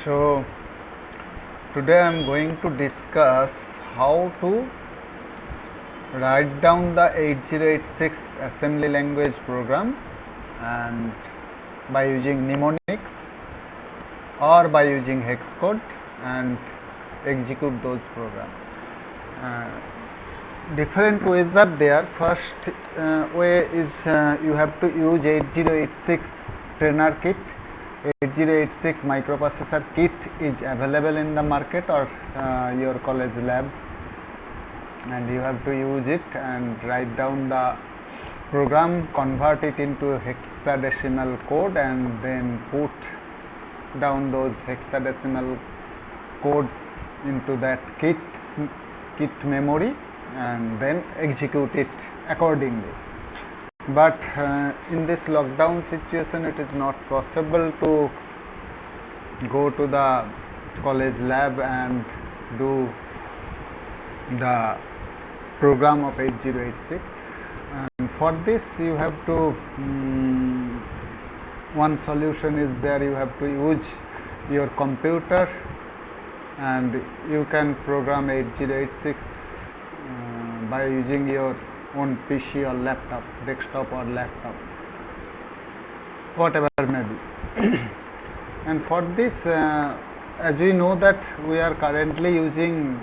So today I am going to discuss how to write down the 8086 assembly language program and by using mnemonics or by using hex code and execute those programs. Different ways are there. First way is you have to use 8086 trainer kit. 8086 microprocessor kit is available in the market or your college lab, and you have to use it and write down the program, convert it into hexadecimal code, and then put down those hexadecimal codes into that kit memory and then execute it accordingly. But in this lockdown situation it is not possible to go to the college lab and do the program of 8086, and for this you have to one solution is there. You have to use your computer and you can program 8086 by using your own PC or laptop, desktop or laptop, whatever may be. And for this, as we know that we are currently using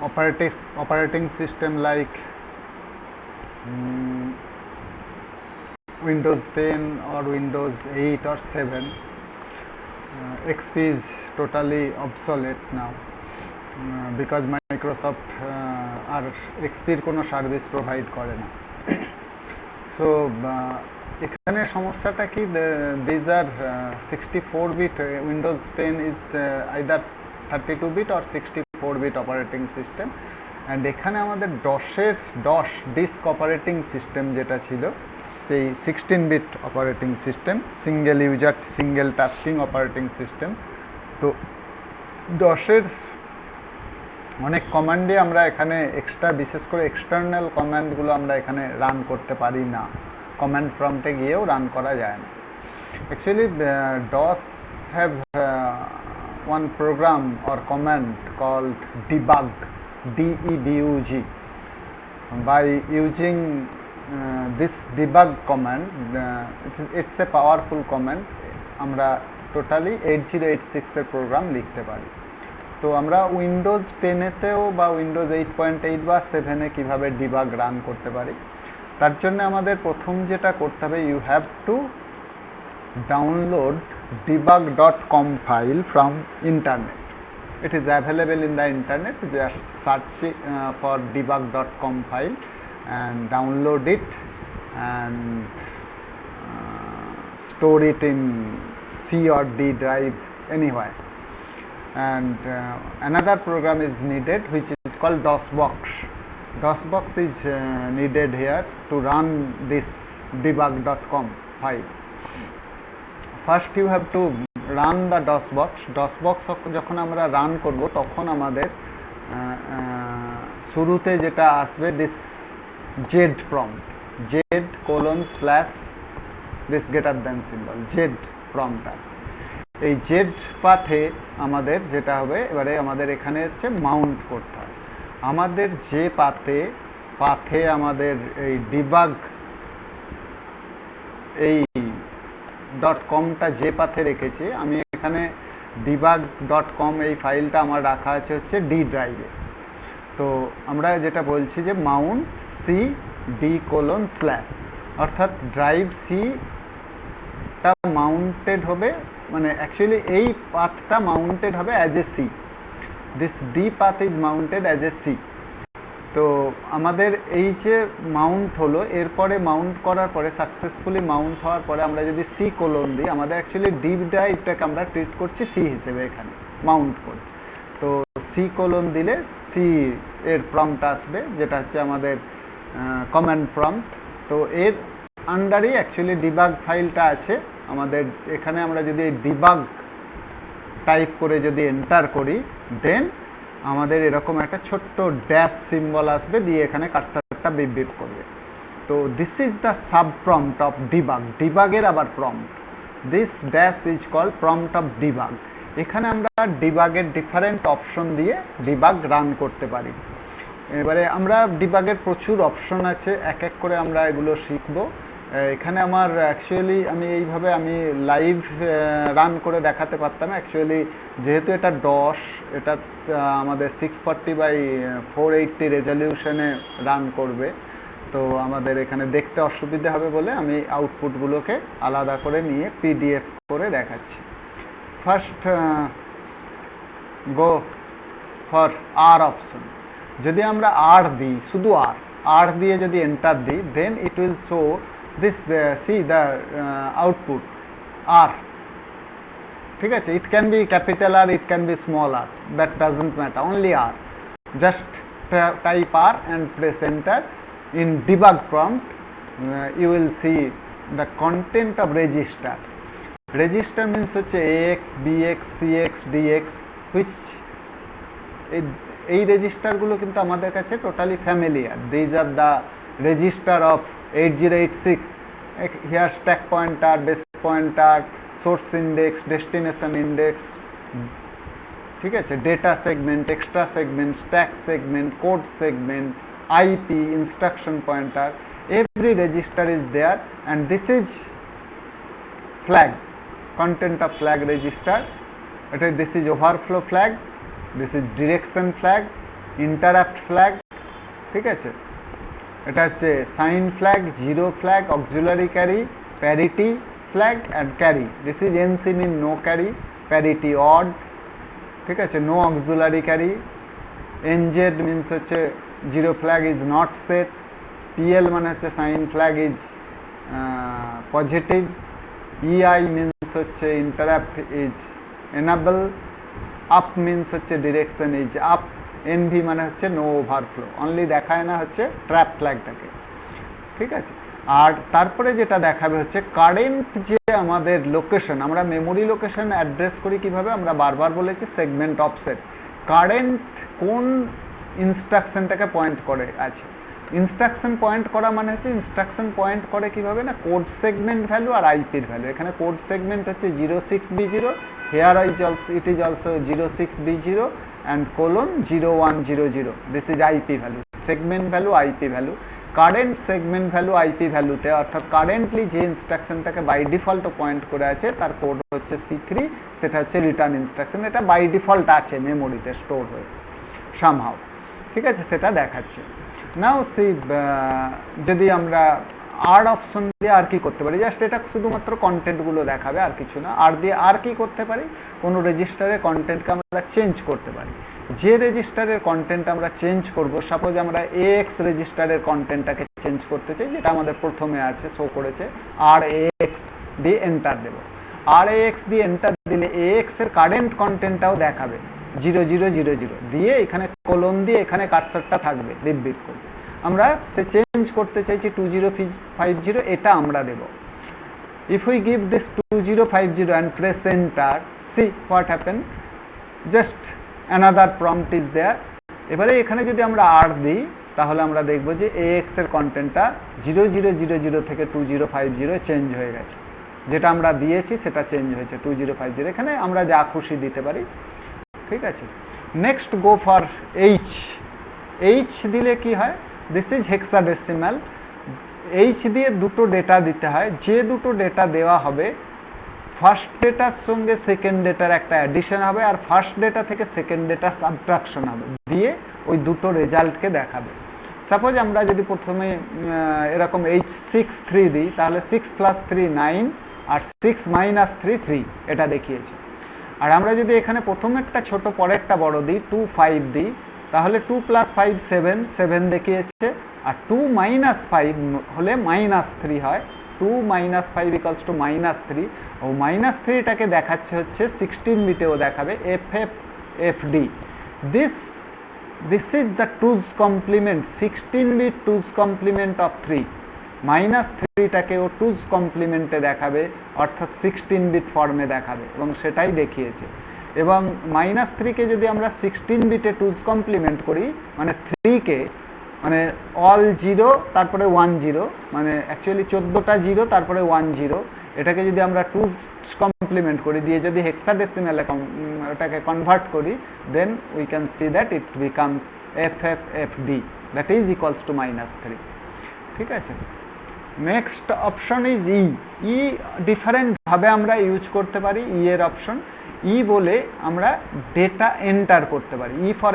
operating system like Windows 10 or Windows 8 or 7. XP is totally obsolete now because Microsoft আর XP কোনো service provide করে না। So এখানে সমস্যাটা কি, these are 64 bit Windows 10 is either 32 bit or 64 bit operating system, and এখানে আমাদের DOS disk operating system যেটা ছিল সেই 16 bit operating system, single user single tasking operating system. তো DOS-এর অনেক কমান্ডই আমরা এখানে বিশেষ করে এক্সটার্নাল কমান্ডগুলো আমরা এখানে রান করতে পারি না, কমান্ড প্রম্পটে গিয়েও রান করা যায় না। Actually DOS have one program or command called debug, DEBUG. By using this debug command, it's a powerful command. আমরা টোটালি 8086 এর প্রোগ্রাম লিখতে পারি। তো আমরা উইন্ডোজ 10-এতেও বা উইন্ডোজ 8.8 বা 7-এ কীভাবে ডিবাগ রান করতে পারি, তার জন্য আমাদের প্রথম যেটা করতে হবে, you have to download debug.com file from internet. It is available in the internet. Just search for debug.com file and download it and store it in C or D drive anywhere. And another program is needed which is called DOSBox. DOSBox is needed here to run this debug.com file. First you have to run the DOSBox যখন আমরা run করব তখন আমাদের শুরুতে যেটা আসবে this Z prompt, Z:/ this greater than symbol, Z prompt আসবে। এই জেড পাথে আমাদের যেটা হবে, এবারে আমাদের এখানে হচ্ছে মাউন্ট করতে হয়। আমাদের যে পাথে আমাদের এই ডিবাগ এই .comটা যে পাথে রেখেছি, আমি এখানে debug.com এই ফাইলটা আমার রাখা আছে হচ্ছে ডি ড্রাইভে। তো আমরা যেটা বলছি যে মাউন্ট CD:/, অর্থাৎ ড্রাইভ সিটা মাউন্টেড হবে, মানে অ্যাকচুয়ালি এই পাথটা মাউন্টেড হবে as a C, this D path is mounted as a C. তো আমাদের এই যে মাউন্ট হলো, এরপরে মাউন্ট করার পরে সাকসেসফুলি মাউন্ট হওয়ার পরে আমরা যদি C: দিই, আমাদের অ্যাকচুয়ালি ডি ড্রাইভটাকে আমরা ট্রিট করছি C হিসেবে এখানে মাউন্ট করে। তো C: দিলে C এর প্রম্পট আসবে, যেটা হচ্ছে আমাদের কমান্ড প্রম্পট। তো এর আন্ডারেই অ্যাকচুয়ালি ডিবাগ ফাইলটা আছে আমাদের। এখানে আমরা যদি ডিবাগ টাইপ করে যদি এন্টার করি, দেন আমাদের এরকম একটা ছোট্ট ড্যাশ সিম্বল আসবে, দিয়ে এখানে কার্সারটা বিপ করবে। তো this is the sub prompt of ডিবাগের আবার prompt. This dash is called prompt of debug. এখানে আমরা ডিবাগের ডিফারেন্ট অপশন দিয়ে ডিবাগ রান করতে পারি। এবারে আমরা ডিবাগের প্রচুর অপশন আছে, এক এক করে আমরা এগুলো শিখবো। এখানে আমার অ্যাকচুয়ালি আমি এইভাবে আমি লাইভ রান করে দেখাতে পারতাম, অ্যাকচুয়ালি যেহেতু এটা ডস, এটা আমাদের 640x480 রেজলিউশনে রান করবে, তো আমাদের এখানে দেখতে অসুবিধা হবে বলে আমি আউটপুটগুলোকে আলাদা করে নিয়ে পিডিএফ করে দেখাচ্ছি। First go for R option. যদি আমরা আর দিই, শুধু আর দিয়ে যদি এন্টার দিই, then it will show this, see the output R. ঠিক আছে, it can be capital R, it can be small R, that doesn't matter, only R. Just type R and press enter. In debug prompt you will see the content of register. Register means হচ্ছে AX, BX, CX, DX, which এই রেজিস্টারগুলো কিন্তু আমাদের কাছে totally familiar. These are the register of 8086, here stack pointer, base pointer, source index, destination index, ঠিক আছে, data segment, extra segment, stack segment, code segment, IP, instruction pointer, every register is there. And this is flag, content of flag register. This is overflow flag, this is direction flag, interrupt flag, ঠিক আছে, এটা হচ্ছে sign flag, zero flag, auxiliary carry, parity flag and carry. This is NC mean no carry, parity odd, ঠিক আছে, no auxiliary carry. NZ means হচ্ছে zero flag is not set. PL মানে হচ্ছে sign flag is positive. EI means হচ্ছে interrupt is enable. Up means হচ্ছে direction is up. NV মানে হচ্ছে no overflow, only দেখায় না হচ্ছে ট্র্যাপ ফ্ল্যাগটাকে, ঠিক আছে। আর তারপরে যেটা দেখাবে হচ্ছে কারেন্ট যে আমাদের লোকেশন, আমরা মেমোরি লোকেশন অ্যাড্রেস করি কিভাবে, আমরা বারবার বলেছি সেগমেন্ট অফসেট। কারেন্ট কোন ইনস্ট্রাকশনটাকে পয়েন্ট করে আছে, ইনস্ট্রাকশন পয়েন্ট করা মানে হচ্ছে ইনস্ট্রাকশন পয়েন্ট করে কিভাবে না, কোড সেগমেন্ট ভ্যালু আর আইপির ভ্যালু। এখানে কোড সেগমেন্ট হচ্ছে 06B0, here it is also 06B0 and colon 0100। This is IP value, segment value, IP value. Current segment value IP ভ্যালুতে, অর্থাৎ কারেন্টলি যে ইনস্ট্রাকশনটাকে বাই ডিফল্ট পয়েন্ট করে আছে তার কোড হচ্ছে C3, সেটা হচ্ছে রিটার্ন ইনস্ট্রাকশন। এটা বাই ডিফল্ট আছে মেমোরিতে স্টোর হয়ে সামহাও, ঠিক আছে, সেটা দেখাচ্ছে। নাও সি, যদি আমরা আর অপশন দিয়ে আর কি করতে পারি, জাস্ট এটা শুধুমাত্র কন্টেন্টগুলো দেখাবে আর কিছু না। আর দিয়ে আর কি করতে পারি, কোনো রেজিস্টারের কন্টেন্টকে আমরা চেঞ্জ করতে পারি। যে রেজিস্টারের কন্টেন্ট আমরা চেঞ্জ করব, সাপোজ আমরা AX রেজিস্টারের কন্টেন্টটাকে চেঞ্জ করতে চাই, যেটা আমাদের প্রথমে আছে, শো করেছে, RAX দিয়ে এন্টার দেব। RAX দিয়ে এন্টার দিলে AX এর কারেন্ট কন্টেন্টটাও দেখাবে, 0000 দিয়ে এখানে কোলন দিয়ে এখানে কার্সরটা থাকবে, বিপ বিপ করে। আমরা সে চেঞ্জ করতে চাইছি 2050, এটা আমরা দেব। If we give this 2050 and press enter, see what happen, just another prompt is there. এবারে এখানে যদি আমরা আর দিই তাহলে আমরা দেখব যে AX এর কন্টেন্টটা 0000 থেকে 2050 চেঞ্জ হয়ে গেছে, যেটা আমরা দিয়েছি সেটা চেঞ্জ হয়েছে 2050। এখানে আমরা যা খুশি দিতে পারি, ঠিক আছে। নেক্সট গো ফর H দিলে কি হয়, দিস ইজ হেক্সাডেসিমাল। H দিয়ে দুটো ডেটা দিতে হয়, যে দুটো ডেটা দেওয়া হবে, ফার্স্ট ডেটার সঙ্গে সেকেন্ড ডেটার একটা অ্যাডিশন হবে, আর ফার্স্ট ডেটা থেকে সেকেন্ড ডেটা সাবট্রাকশন হবে, দিয়ে ওই দুটো রেজাল্টকে দেখাবে। সাপোজ আমরা যদি প্রথমে এরকম H63 দিই, তাহলে 6 + 3 9 আর 6 - 3 3, এটা দেখিয়েছে। আর আমরা যদি এখানে প্রথমেরটা ছোট পরেরটা বড় দিই, 2 5 দিই, তাহলে 2 + 5 7 7 দেখিয়েছে। আর 2 - 5 হলে -3 হয়, 2 - 5 = -3। ও -3টাকে দেখাচ্ছে হচ্ছে 16 বিটেও দেখাবে, FFFD। This is the 2's complement, 16 bit 2's complement of 3। -3টাকেও 2's কমপ্লিমেন্টে দেখাবে, অর্থাৎ 16 বিট ফর্মে দেখাবে, এবং সেটাই দেখিয়েছে। এবং -3কে যদি আমরা 16 বিটে 2's কমপ্লিমেন্ট করি, মানে 3কে মানে অল 0 তারপরে 1 0, মানে অ্যাকচুয়ালি 14টা 0 তারপরে 1 0, এটাকে যদি আমরা 2's কমপ্লিমেন্ট ইমপ্লিমেন্ট করি, দিয়ে যদি হেক্সাডেসিমালে ওটাকে কনভার্ট করি, then we can see that it becomes FFFD, that is equals to -3। ঠিক আছে, নেক্সট অপশন ইজ ই ডিফারেন্টভাবে আমরা ইউজ করতে পারি। এর অপশন বলে আমরা ডেটা এন্টার করতে পারি। ফর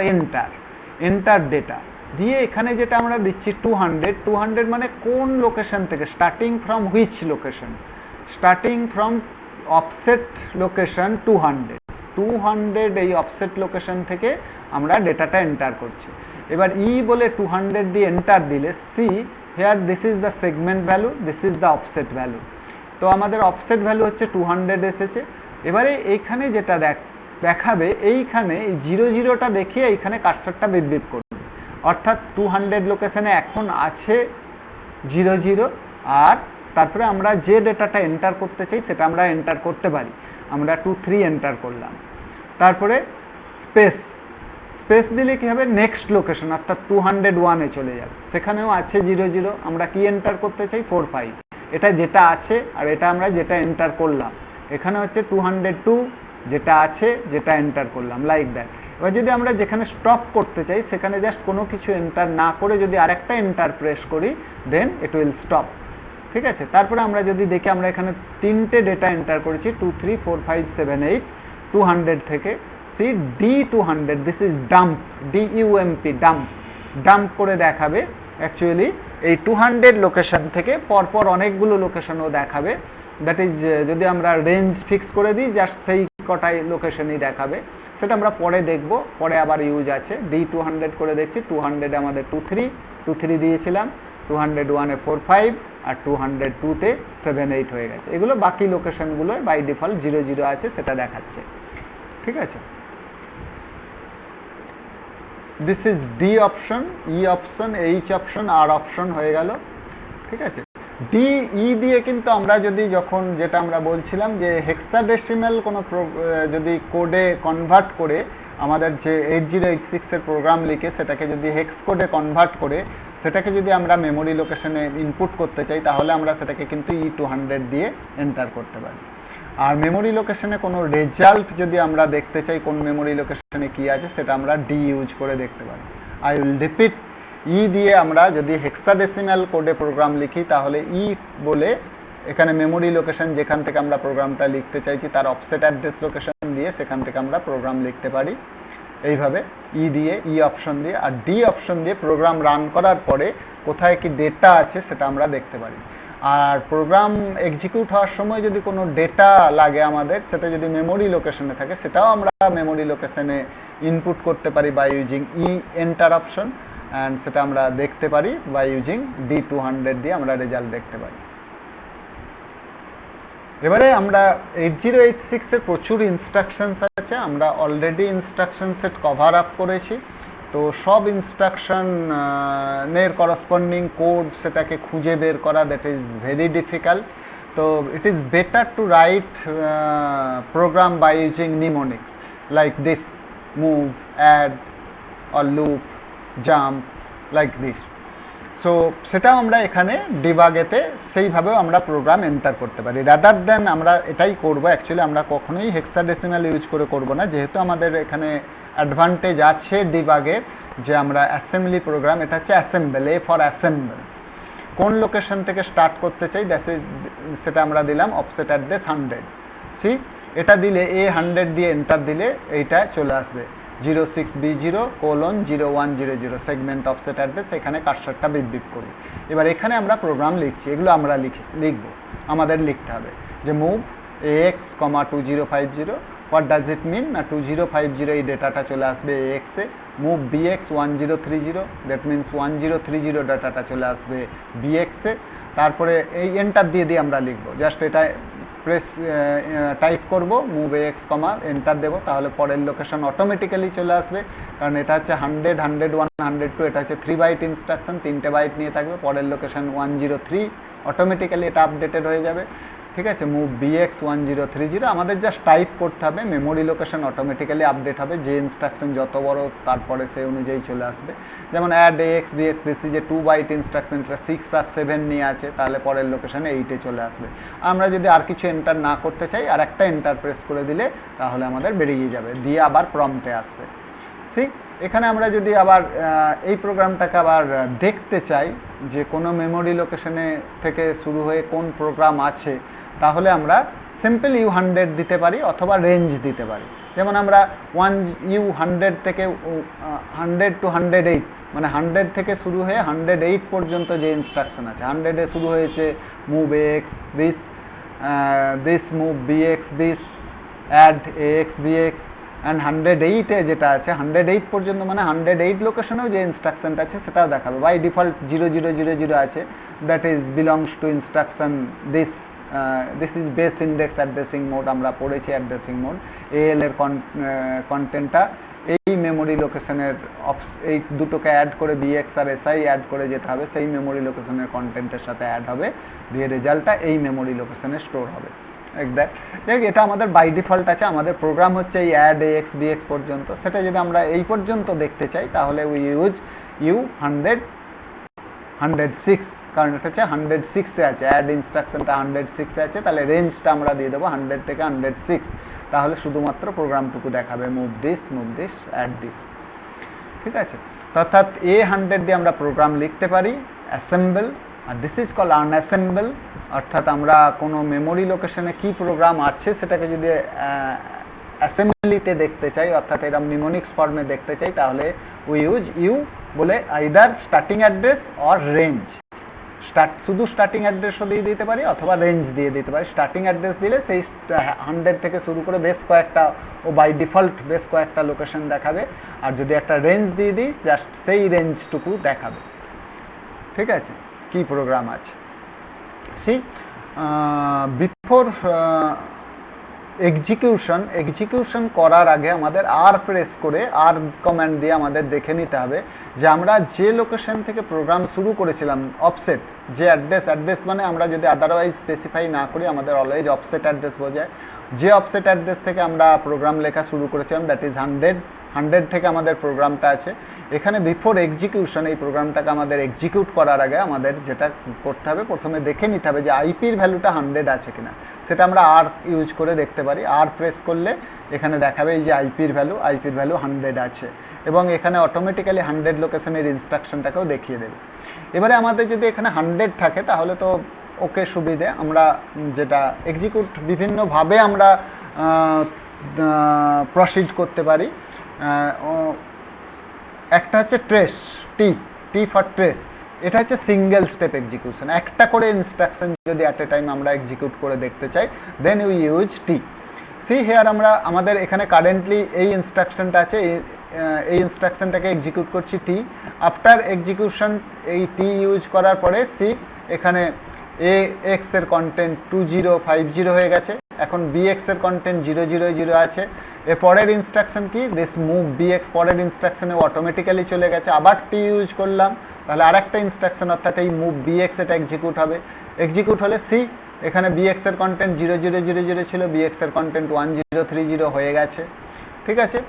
এন্টার ডেটা দিয়ে এখানে যেটা আমরা দিচ্ছি 200 মানে কোন লোকেশন থেকে, starting from which location, starting from offset location 200 এই অফসেট লোকেশন থেকে আমরা ডেটাটা এন্টার করছি। এবার বলে 200 দিয়ে এন্টার দিলে see here this is the segment value, this is the offset value. তো আমাদের অফসেট ভ্যালু হচ্ছে 200 এসেছে। এবারে এইখানে যেটা দেখাবে, এইখানে এই 00টা দেখিয়ে এইখানে কার্সারটা বিপ করবে, অর্থাৎ 200 লোকেশনে এখন আছে 00, আর তারপরে আমরা যে ডেটাটা এন্টার করতে চাই সেটা আমরা এন্টার করতে পারি। আমরা 23 এন্টার করলাম, তারপরে স্পেস দিলে কি হবে, নেক্সট লোকেশন অর্থাৎ 201-এ চলে যাবে, সেখানেও আছে 00, আমরা কি এন্টার করতে চাই 45, এটা যেটা আছে আর এটা আমরা যেটা এন্টার করলাম। এখানে হচ্ছে 202 যেটা আছে, যেটা এন্টার করলাম, লাইক দ্যাট। এবার যদি আমরা যেখানে স্টপ করতে চাই সেখানে জাস্ট কোনো কিছু এন্টার না করে যদি আরেকটা এন্টার প্রেস করি, দেন ইট উইল স্টপ। ঠিক আছে, তারপরে আমরা যদি দেখি আমরা এখানে 3টে ডেটা এন্টার করেছি 2 3 4 5 7 8 200 থেকে। See D200, this is dump, DUMP, dump করে দেখাবে। অ্যাকচুয়ালি এই 200 লোকেশন থেকে পরপর অনেকগুলো লোকেশনও দেখাবে। দ্যাট ইজ যদি আমরা রেঞ্জ ফিক্স করে দিই, জাস্ট সেই কটাই লোকেশনই দেখাবে, সেটা আমরা পরে দেখব, পরে আবার ইউজ আছে। D200 করে দেখছি, 200 আমাদের 23 দিয়েছিলাম, 201-এ 45 আর 202-তে 78 হয়ে গেছে। এগুলো বাকি লোকেশনগুলো বাই ডিফল্ট 00 আছে, সেটা দেখাচ্ছে। ঠিক আছে, this is D option, option, option, আর অপশন হয়ে গেল। ঠিক আছে, দিয়ে কিন্তু আমরা যদি যখন যেটা আমরা বলছিলাম যে হেক্সাডেসিমাল কোনো যদি কোডে কনভার্ট করে আমাদের যে 8086-এর প্রোগ্রাম লিখে সেটাকে যদি হেক্স কোডে কনভার্ট করে সেটাকে যদি আমরা মেমোরি লোকেশনে ইনপুট করতে চাই, তাহলে আমরা সেটাকে কিন্তু E200 দিয়ে এন্টার করতে পারি। আর মেমোরি লোকেশনে কোনো রেজাল্ট যদি আমরা দেখতে চাই কোন মেমোরি লোকেশনে কি আছে, সেটা আমরা ইউজ করে দেখতে পারি। আই উইল রিপিট, দিয়ে আমরা যদি হেক্সাডেসিমাল কোডে প্রোগ্রাম লিখি তাহলে বলে এখানে মেমোরি লোকেশন যেখান থেকে আমরা প্রোগ্রামটা লিখতে চাইছি তার অফসেট অ্যাড্রেস লোকেশন দিয়ে সেখান থেকে আমরা প্রোগ্রাম লিখতে পারি এইভাবে দিয়ে, অপশন দিয়ে। আর ডি অপশন দিয়ে প্রোগ্রাম রান করার পরে কোথায় কি ডেটা আছে সেটা আমরা দেখতে পারি। আর প্রোগ্রাম এক্সিকিউট হওয়ার সময় যদি কোনো ডেটা লাগে আমাদের, সেটা যদি মেমোরি লোকেশনে থাকে সেটাও আমরা মেমোরি লোকেশনে ইনপুট করতে পারি by using enter option, and সেটা আমরা দেখতে পারি বাই ইউজিং D200 দিয়ে আমরা রেজাল্ট দেখতে পারি। এবারে আমরা 8086-এর প্রচুর ইনস্ট্রাকশনস আছে, আমরা already instruction set cover up করেছি। তো সব ইনস্ট্রাকশনের করসপন্ডিং কোড সেটাকে খুঁজে বের করা দ্যাট ইজ ভেরি ডিফিকাল্ট। তো it is better to write program by using mnemonics like this, move, add or loop, jump, like this. So সেটাও আমরা এখানে ডিবাগেতে সেইভাবেও আমরা প্রোগ্রাম এন্টার করতে পারি। রাদার দেন আমরা এটাই করব, অ্যাকচুয়ালি আমরা কখনোই হেক্সাডেসিমাল ইউজ করে করব না, যেহেতু আমাদের এখানে অ্যাডভান্টেজ আছে ডিবাগের যে আমরা অ্যাসেম্বলি প্রোগ্রাম, এটা হচ্ছে অ্যাসেম্বল, ফর অ্যাসেম্বল। কোন লোকেশন থেকে স্টার্ট করতে চাই সেটা আমরা দিলাম অফসেট অ্যাড্রেস 100। সি এটা দিলে A100 দিয়ে এন্টার দিলে এইটা চলে আসবে 06B0:0100 সেগমেন্ট অফসেট অ্যাড্রেস। এখানে কার্সারটা বিপ করি। এবার এখানে আমরা প্রোগ্রাম লিখছি, এগুলো আমরা লিখব, আমাদের লিখতে হবে যে move AX, 2050। What does it mean না 2050 এই ডেটাটা চলে আসবে AX-এ। মুভ BX 1030, দ্যাট মিনস 1030 ডেটাটা চলে আসবে BX-এ। তারপরে এই এন্টার দিয়ে আমরা লিখব, জাস্ট এটা প্রেস টাইপ করব মুভ AX, এন্টার দেবো, তাহলে পরের লোকেশন অটোমেটিক্যালি চলে আসবে। কারণ এটা হচ্ছে 100, 101, 102, এটা হচ্ছে 3 বাইট ইনস্ট্রাকশন, 3টে বাইট নিয়ে থাকবে। পরের লোকেশন 103, অটোমেটিক্যালি এটা আপডেটেড হয়ে যাবে। ঠিক আছে, মুভ বিএক্স 1030, আমাদের জাস্ট টাইপ করতে হবে, মেমোরি লোকেশন অটোমেটিক্যালি আপডেট হবে, যে ইনস্ট্রাকশন যত বড় তারপরে সেই অনুযায়ী চলে আসবে। যেমন অ্যাড এক্স বিএক্স দিচ্ছি যে 2 বাইট ইনস্ট্রাকশনটা 6 আর 7 নিয়ে আছে, তাহলে পরের লোকেশনে 8-এ চলে আসবে। আমরা যদি আর কিছু এন্টার না করতে চাই, আর একটা এন্টার প্রেস করে দিলে তাহলে আমাদের বেরিয়ে যাবে, দিয়ে আবার প্রম্পটে আসবে। ঠিক, এখানে আমরা যদি আবার এই প্রোগ্রামটাকে আবার দেখতে চাই যে কোনো মেমোরি লোকেশনে থেকে শুরু হয়ে কোন প্রোগ্রাম আছে, তাহলে আমরা সিম্পল U100 দিতে পারি অথবা রেঞ্জ দিতে পারি। যেমন আমরা U100 থেকে 100 to 108, মানে 100 থেকে শুরু হয়ে 108 পর্যন্ত যে ইনস্ট্রাকশন আছে, 100-এ শুরু হয়েছে move X this move BX this add X BX, and 108-এ যেটা আছে 108 পর্যন্ত, মানে 108 লোকেশনেও যে ইনস্ট্রাকশনটা আছে সেটাও দেখাবে। বাই ডিফল্ট 0000 আছে, that is belongs to instruction this is base index addressing mode, আমরা পড়েছি অ্যাড্রেসিং মোড। AL এর কন্টেন্টটা এই মেমোরি লোকেশনের এই দুটোকে অ্যাড করে বিএক্স আর এসআই অ্যাড করে যেতে হবে, সেই মেমোরি লোকেশনের কন্টেন্টের সাথে অ্যাড হবে, দিয়ে রেজাল্টটা এই মেমোরি লোকেশনে স্টোর হবে। দেখ, এটা আমাদের বাই ডিফল্ট আছে, আমাদের প্রোগ্রাম হচ্ছে এই অ্যাড এক্স বিএক্স পর্যন্ত। সেটা যদি আমরা এই পর্যন্ত দেখতে চাই তাহলে উই ইউজ U106, কারণ এটা হচ্ছে 106-এ আছে, অ্যাড ইনস্ট্রাকশনটা 106-এ আছে, তাহলে রেঞ্জটা আমরা দিয়ে দেবো 100 থেকে 106, তাহলে শুধুমাত্র প্রোগ্রামটুকু দেখাবে মুভ দিস অ্যাড দিস। ঠিক আছে, অর্থাৎ A100 দিয়ে আমরা প্রোগ্রাম লিখতে পারি, অ্যাসেম্বল, আর দিস ইজ কল আনঅ্যাসেম্বল, অর্থাৎ আমরা কোনো মেমোরি লোকেশনে কি প্রোগ্রাম আছে সেটাকে যদি অ্যাসেম্বলিতে দেখতে চাই, অর্থাৎ এরকম নিমোনিক্স ফর্মে দেখতে চাই, তাহলে উই ইউজ ইউ বলে either starting address or range. শুধু স্টার্টিং অ্যাড্রেসও দিয়ে দিতে পারি অথবা রেঞ্জ দিয়ে দিতে পারি। স্টার্টিং অ্যাড্রেস দিলে সেই 100 থেকে শুরু করে বেশ কয়েকটা, ও বাই ডিফল্ট বেশ কয়েকটা লোকেশন দেখাবে, আর যদি একটা রেঞ্জ দিয়ে দিই জাস্ট সেই রেঞ্জটুকু দেখাবে। ঠিক আছে, কি প্রোগ্রাম আছে। সি বিফোর এক্সিকিউশন করার আগে আমাদের আর প্রেস করে, আর কমান্ড দিয়ে আমাদের দেখে নিতে হবে যে আমরা যে লোকেশন থেকে প্রোগ্রাম শুরু করেছিলাম, অফসেট যে অ্যাড্রেস মানে আমরা যদি আদারওয়াইজ স্পেসিফাই না করি আমাদের অলওয়েজ অফসেট অ্যাড্রেস বোঝায়, যে অফসেট অ্যাড্রেস থেকে আমরা প্রোগ্রাম লেখা শুরু করেছিলাম দ্যাট ইজ 100 থেকে আমাদের প্রোগ্রামটা আছে। এখানে বিফোর এক্সিকিউশন, এই প্রোগ্রামটাকে আমাদের এক্সিকিউট করার আগে আমাদের যেটা করতে হবে, প্রথমে দেখে নিতে হবে যে আইপির ভ্যালুটা 100 আছে কিনা। সেটা আমরা আর ইউজ করে দেখতে পারি। আর প্রেস করলে এখানে দেখাবে এই যে আইপির ভ্যালু 100 আছে, এবং এখানে অটোমেটিক্যালি 100 লোকেশনের ইনস্ট্রাকশনটাকেও দেখিয়ে দেবে। এবারে আমাদের যদি এখানে 100 থাকে তাহলে তো ওকে, সুবিধে, আমরা যেটা এক্সিকিউট বিভিন্নভাবে আমরা প্রসিড করতে পারি। একটা হচ্ছে ট্রেস, টি ফর ট্রেস, এটা হচ্ছে সিঙ্গেল স্টেপ এক্সিকিউশন, একটা করে ইনস্ট্রাকশন যদি অ্যাট এ টাইম আমরা এক্সিকিউট করে দেখতে চাই, then we use T. See here, আমাদের এখানে কারেন্টলি এই ইনস্ট্রাকশনটা আছে, এই ইনস্ট্রাকশনটাকে এক্সিকিউট করছি টি। আফটার এক্সিকিউশন এই টি ইউজ করার পরে সি এখানে এ এক্স এর কন্টেন্ট 2050 হয়ে গেছে, এখন বিএক্স এর কন্টেন্ট 000 আছে। এর পরের ইনস্ট্রাকশন কি, দিস মুভ বিএক্স, পরের ইনস্ট্রাকশনে অটোমেটিক্যালি চলে গেছে, আবার টি ইউজ করলাম, তাহলে আরেকটা ইনস্ট্রাকশন অর্থাৎ এই মুভ বিএক্স এটা এক্সিকিউট হবে। এক্সিকিউট হলে সি এখানে বিএক্স এর কন্টেন্ট 0000 ছিল, বিএক্স এর কন্টেন্ট 1030 হয়ে গেছে। ঠিক আছে,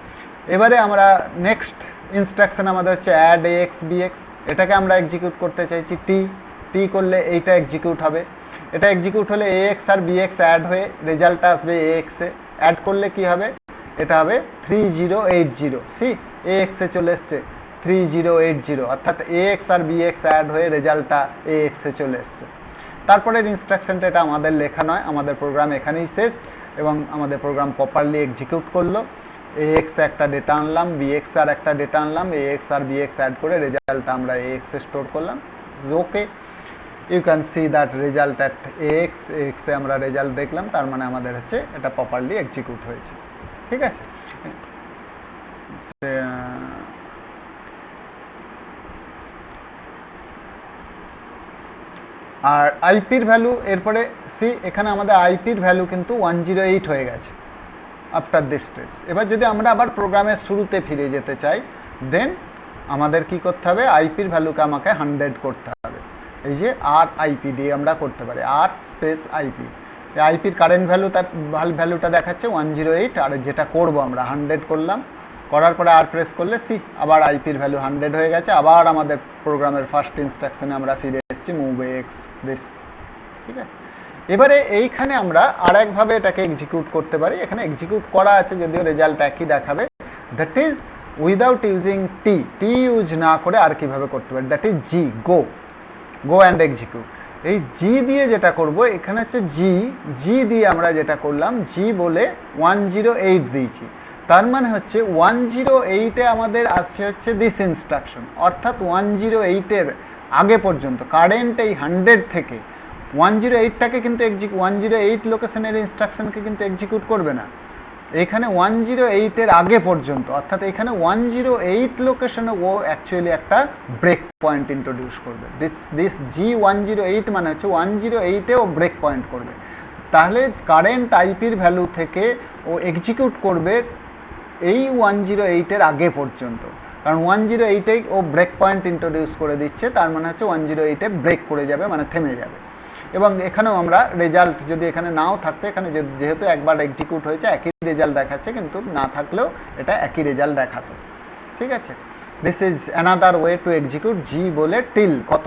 এবারে আমরা নেক্সট ইনস্ট্রাকশন আমাদের হচ্ছে অ্যাড এক্স বিএক্স, এটাকে আমরা এক্সিকিউট করতে চাইছি টি করলে এইটা এক্সিকিউট হবে। এটা এক্সিকিউট হলে এক্স আর বিএক্স অ্যাড হয়ে রেজাল্টটা আসবে এক্স এ, অ্যাড করলে কি হবে, এটা হবে 3080। সি এক্স এ চলে এসছে 3080, অর্থাৎ এক্স আর বিএক্স অ্যাড হয়ে রেজাল্টটা এক্স এ চলে এসছে। তারপরের ইনস্ট্রাকশনটা এটা আমাদের লেখা নয়, আমাদের প্রোগ্রাম এখানেই শেষ, এবং আমাদের প্রোগ্রাম প্রপারলি এক্সিকিউট করলো। এক্স একটা ডেটা আনলাম, বিএক্স আর একটা ডেটা আনলাম, এক্স আর বিএক্স অ্যাড করে রেজাল্টটা আমরা এক্স এ স্টোর করলাম। Okay, you can see that result at X A আমরা রেজাল্ট দেখলাম, তার মানে আমাদের হচ্ছে এটা প্রপারলি এক্সিকিউট হয়েছে। ঠিক আছে, আর আইপির ভ্যালু, এরপরে সি এখানে আমাদের আইপির ভ্যালু কিন্তু 108 হয়ে গেছে আফটার দিস স্টেজ। এবার যদি আমরা আবার প্রোগ্রামের শুরুতে ফিরে যেতে চাই, দেন আমাদের কি করতে হবে, আইপির ভ্যালুকে আমাকে 100 করতে হবে। এই যে আর আইপি দিয়ে আমরা করতে পারি, আর স্পেস আইপি, আইপির কারেন্ট ভ্যালু তার ভ্যালুটা দেখাচ্ছে 108, আর যেটা করব আমরা 100 করলাম, করার পরে আর প্রেস করলে সি আবার আইপির ভ্যালু 100 হয়ে গেছে। আবার আমাদের প্রোগ্রামের ফার্স্ট ইনস্ট্রাকশনে আমরা ফিরে এসেছি মুভ এক্স দিস। ঠিক আছে, এবারে এইখানে আমরা আর একভাবে এটাকে এক্সিকিউট করতে পারি। এখানে এক্সিকিউট করা আছে যদিও রেজাল্ট একই দেখাবে, that is without using T use না করে আর কিভাবে করতে পারি, that is G, go and execute. এই জি দিয়ে যেটা করব, এখানে হচ্ছে জি দিয়ে আমরা যেটা করলাম, জি বলে 108 দিয়েছি, তার মানে হচ্ছে 108-এ আমাদের আসছে হচ্ছে দিস ইনস্ট্রাকশন, অর্থাৎ 108-এর আগে পর্যন্ত কারেন্ট এই 100 থেকে 108টাকে কিন্তু 108 লোকেশনের ইনস্ট্রাকশনকে কিন্তু এক্সিকিউট করবে না, এখানে 108-এর আগে পর্যন্ত, অর্থাৎ এখানে 108 লোকেশনে ও অ্যাকচুয়ালি একটা ব্রেক পয়েন্ট ইন্ট্রোডিউস করবে। দিস G108 মানে হচ্ছে 108-এ ও ব্রেক পয়েন্ট করবে। তাহলে কারেন্ট আইপির ভ্যালু থেকে ও এক্সিকিউট করবে এই 108-এর আগে পর্যন্ত, কারণ 108-এ ও ব্রেক পয়েন্ট ইন্ট্রোডিউস করে দিচ্ছে, তার মানে হচ্ছে 108-এ ব্রেক করে যাবে, মানে থেমে যাবে। এবং এখানেও আমরা রেজাল্ট যদি এখানে নাও থাকতো, এখানে যেহেতু একবার এক্সিকিউট হয়েছে একই রেজাল্ট দেখাচ্ছে, কিন্তু না থাকলেও এটা একই রেজাল্ট দেখাতো। ঠিক আছে, this is another way to execute. G বলে টিল কত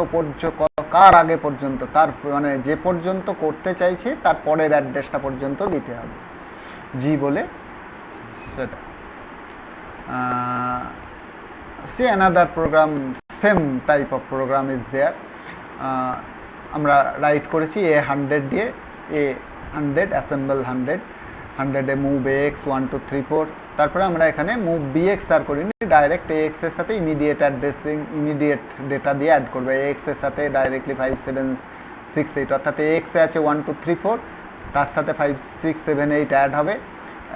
কার আগে পর্যন্ত, তার মানে যে পর্যন্ত করতে চাইছি তার পরের অ্যাড্রেসটা পর্যন্ত দিতে হবে, জি বলে সেটা। see another program, same type of program is there. আমরা রাইট করেছি A100 দিয়ে, A100 অ্যাসেম্বল 100 এ মুভ AX 1 2 3 4, তারপরে আমরা এখানে মুভ BX আর করিনি, ডাইরেক্ট AX এর সাথে ইমিডিয়েট অ্যাড্রেসিং, ইমিডিয়েট ডেটা দিয়ে অ্যাড করবে। AX এর সাথে ডাইরেক্টলি 5 7 6 8, অর্থাৎ AX এ আছে 1 2 3 4, তার সাথে 5 6 7 8 অ্যাড হবে।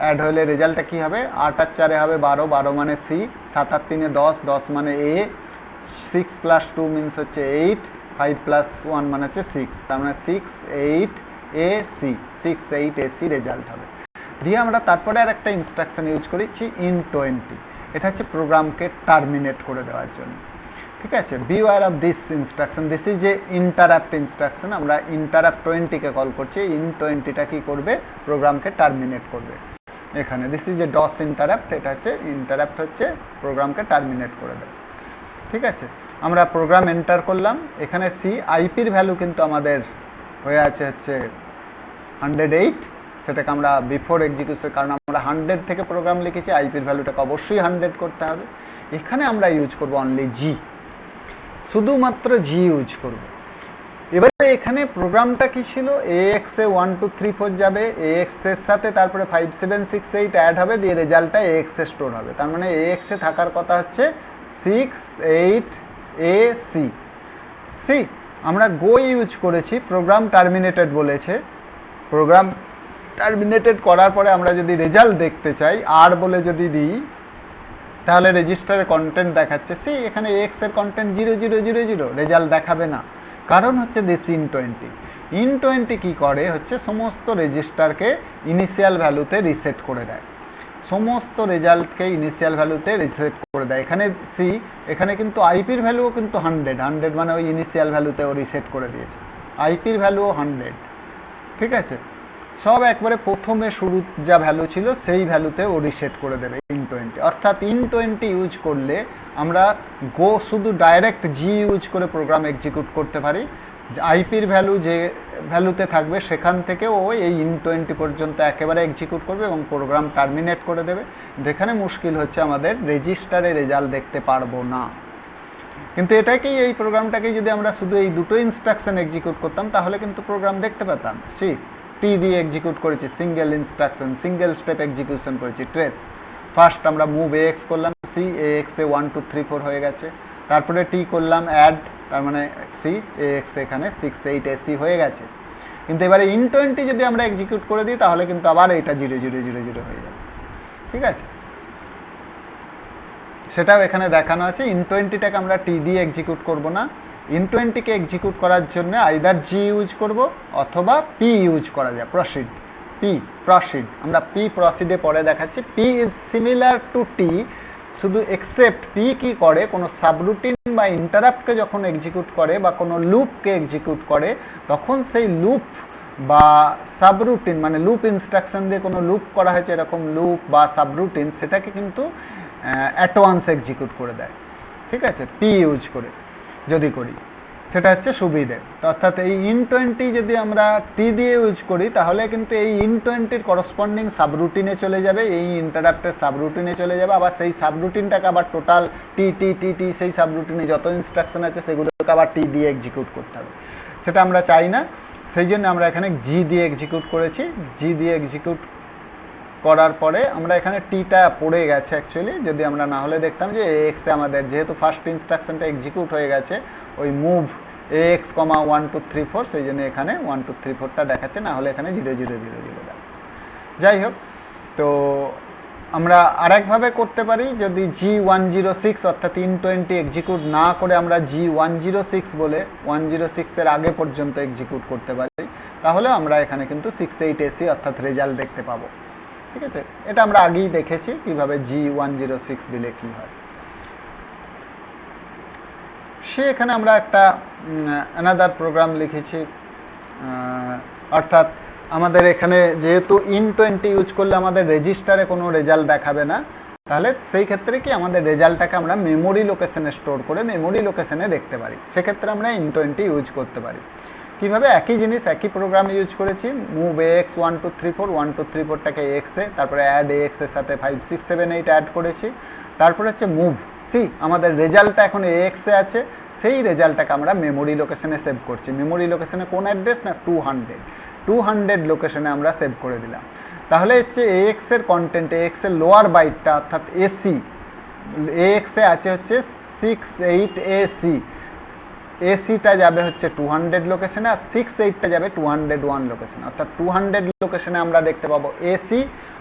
অ্যাড হলে রেজাল্টটা কী হবে, 8 আর 4 হবে 12, 12 মানে সি, 7 আর 3 10, 10 মানে এ, 6 + 2 মিনস হচ্ছে 8, 5 + 1 মানে হচ্ছে 6, তার মানে 6 8 A C, 6 8 A C result হবে। দিয়ে আমরা তারপরে আর একটা ইনস্ট্রাকশন ইউজ করেছি int20, এটা হচ্ছে প্রোগ্রামকে টার্মিনেট করে দেওয়ার জন্য। ঠিক আছে, beware of this instruction, this is যে ইন্টারাপ্ট ইনস্ট্রাকশন, আমরা ইন্টারাপ্ট 20-কে কল করছি, int20টা কী করবে, প্রোগ্রামকে টার্মিনেট করবে। এখানে this is a DOS interrupt, এটা হচ্ছে ইন্টারাপ্ট হচ্ছে প্রোগ্রামকে টার্মিনেট করে দেবে। ঠিক আছে, আমরা প্রোগ্রাম এন্টার করলাম, এখানে সি আইপির ভ্যালু কিন্তু আমাদের হয়ে আছে হচ্ছে 108, সেটাকে আমরা বিফোর এক্সিকিউশন, কারণ আমরা 100 থেকে প্রোগ্রাম লিখেছি, আইপির ভ্যালুটাকে অবশ্যই 100 করতে হবে। এখানে আমরা ইউজ করব অনলি জি, শুধুমাত্র জি ইউজ করব। এবারে এখানে প্রোগ্রামটা কি ছিল, AX এ 1 2 3 4 যাবে, AX এর সাথে তারপরে 5 7 6 8 অ্যাড হবে, দিয়ে রেজাল্টটা AX এ স্টোর হবে। তার মানে AX এ থাকার কথা হচ্ছে 6 8 এ সি। সি আমরা গো ইউজ করেছি, প্রোগ্রাম টার্মিনেটেড বলেছে, প্রোগ্রাম টার্মিনেটেড করার পরে আমরা যদি রেজাল্ট দেখতে চাই, আর বলে যদি দিই, তাহলে রেজিস্টারের কন্টেন্ট দেখাচ্ছে সি, এখানে AX এর কন্টেন্ট 0 0 0 0, রেজাল্ট দেখাবে না, কারণ হচ্ছে দিস int20 কি করে হচ্ছে সমস্ত রেজিস্টারকে ইনিশিয়াল ভ্যালুতে রিসেট করে দেয়, সমস্ত রেজাল্টকে ইনিশিয়াল ভ্যালুতে রিসেট করে দেয়। এখানে সি, এখানে কিন্তু আইপির ভ্যালুও কিন্তু 100 মানে ওই ইনিশিয়াল ভ্যালুতে ও রিসেট করে দিয়েছে, আইপির ভ্যালুও 100। ঠিক আছে, সব একবারে প্রথমে শুরু যা ভ্যালু ছিল সেই ভ্যালুতে ও রিসেট করে দেবে int20। অর্থাৎ int20 ইউজ করলে আমরা গো শুধু ডাইরেক্ট জি ইউজ করে প্রোগ্রাম এক্সিকিউট করতে পারি, আইপির ভ্যালু যে ভ্যালুতে থাকবে সেখান থেকে ও এই int20 পর্যন্ত একেবারে এক্সিকিউট করবে এবং প্রোগ্রাম টার্মিনেট করে দেবে। যেখানে মুশকিল হচ্ছে আমাদের রেজিস্টারে রেজাল্ট দেখতে পারবো না, কিন্তু এটাকেই, এই প্রোগ্রামটাকেই যদি আমরা শুধু এই দুটো ইনস্ট্রাকশন এক্সিকিউট করতাম তাহলে কিন্তু প্রোগ্রাম দেখতে পেতাম। সি টি দিয়ে এক্সিকিউট করেছি, single instruction, single step execution করেছি, ট্রেস। ফার্স্ট আমরা মুভ AX করলাম, সি AX এ 1 2 3 4 হয়ে গেছে, তারপরে টি করলাম অ্যাড, তার মানে সি AX এখানে 6 8 AC হয়ে গেছে। কিন্তু এবারে int20 যদি আমরা এক্সিকিউট করে দিই তাহলে কিন্তু আবার এটা 0 0 0 0 হয়ে যাবে। ঠিক আছে, সেটাও এখানে দেখানো আছে। int20টাকে আমরা টি দিয়ে এক্সিকিউট করব না, int20কে এক্সিকিউট করার জন্য আইদার জি ইউজ করব অথবা পি ইউজ করা যায়, প্রসিড। আমরা পি প্রসিডে পরে দেখাচ্ছি। পি ইজ সিমিলার টু টি, শুধু এক্সেপ্ট পি কি করে, কোনো সাবরুটিন বা ইন্টারাপ্টকে যখন এক্সিকিউট করে বা কোনো লুপকে এক্সিকিউট করে, তখন সেই লুপ বা সাবরুটিন, মানে লুপ ইনস্ট্রাকশন দিয়ে কোনো লুপ করা হয়েছে এরকম লুপ বা সাবরুটিন, সেটাকে কিন্তু অ্যাট ওয়ান্স এক্সিকিউট করে দেয়। ঠিক আছে, পি ইউজ করে যদি করি, সেটা হচ্ছে সুবিধে। অর্থাৎ এই ইন20 যদি আমরা টি দিয়ে ইউজ করি তাহলে কিন্তু এই ইন20-র করসপন্ডিং সাবরুটিনে চলে যাবে, এই ইন্টারাপ্টের সাবরুটিনে চলে যাবে, আবার সেই সাবরুটিনটাকে আবার টোটাল টি টি টি টি সেই সাবরুটিনে যত ইনস্ট্রাকশন আছে সেগুলোকে আবার টি দিয়ে এক্সিকিউট করতে হবে। সেটা আমরা চাই না, সেই জন্য আমরা এখানে জি দিয়ে এক্সিকিউট করেছি। জি দিয়ে এক্সিকিউট করার পরে আমরা এখানে টিটা পড়ে গেছে অ্যাকচুয়ালি, যদি আমরা না হলে দেখতাম যে এক্সে আমাদের যেহেতু ফার্স্ট ইনস্ট্রাকশনটা এক্সিকিউট হয়ে গেছে ওই মুভ AX, 1 2 3 4, সেই জন্য এখানে 1 2 3 4টা দেখাচ্ছে, না হলে এখানে 0 0 0 0 দেখাচ্ছে। যাই হোক, তো আমরা আরেকভাবে করতে পারি, যদি G106 অর্থাৎ ইন20 এক্সিকিউট না করে আমরা G106 বলে 106-এর আগে পর্যন্ত এক্সিকিউট করতে পারি, তাহলে আমরা এখানে কিন্তু 68AC অর্থাৎ রেজাল্ট দেখতে পাবো। ঠিক আছে, এটা আমরা আগেই দেখেছি কিভাবে G106 দিলে কি হয়। এখানে আমরা একটা অ্যানাদার প্রোগ্রাম লিখেছি, অর্থাৎ আমাদের এখানে যেহেতু ইন20 ইউজ করলে আমাদের রেজিস্টারে কোনো রেজাল্ট দেখাবে না, তাহলে সেই ক্ষেত্রে কি আমাদের রেজাল্টটাকে আমরা মেমোরি লোকেশনে স্টোর করে মেমোরি লোকেশনে দেখতে পারি, সেক্ষেত্রে আমরা ইন20 ইউজ করতে পারি। কিভাবে? একই জিনিস, একই প্রোগ্রাম ইউজ করেছি, মুভ AX 1 2 3 4, 1 2 3 4টাকে এক্সে, তারপরে অ্যাড AX এর সাথে 5 6 7 8 অ্যাড করেছি, তারপরে হচ্ছে মুভ সি, আমাদের রেজাল্টটা এখন AX-এ আছে, সেই রেজাল্টটাকে আমরা মেমোরি লোকেশনে সেভ করছি। মেমোরি লোকেশনে কোন অ্যাড্রেস? না 200 লোকেশনে আমরা সেভ করে দিলাম। তাহলে হচ্ছে AX-এর কন্টেন্ট, AX-এর লোয়ার বাইটটা অর্থাৎ AC, AX-এ আছে হচ্ছে 68AC, AC-টা যাবে হচ্ছে 200 লোকেশনে, আর 68টা যাবে 201 লোকেশনে, অর্থাৎ 200 লোকেশনে আমরা দেখতে পাবো AC,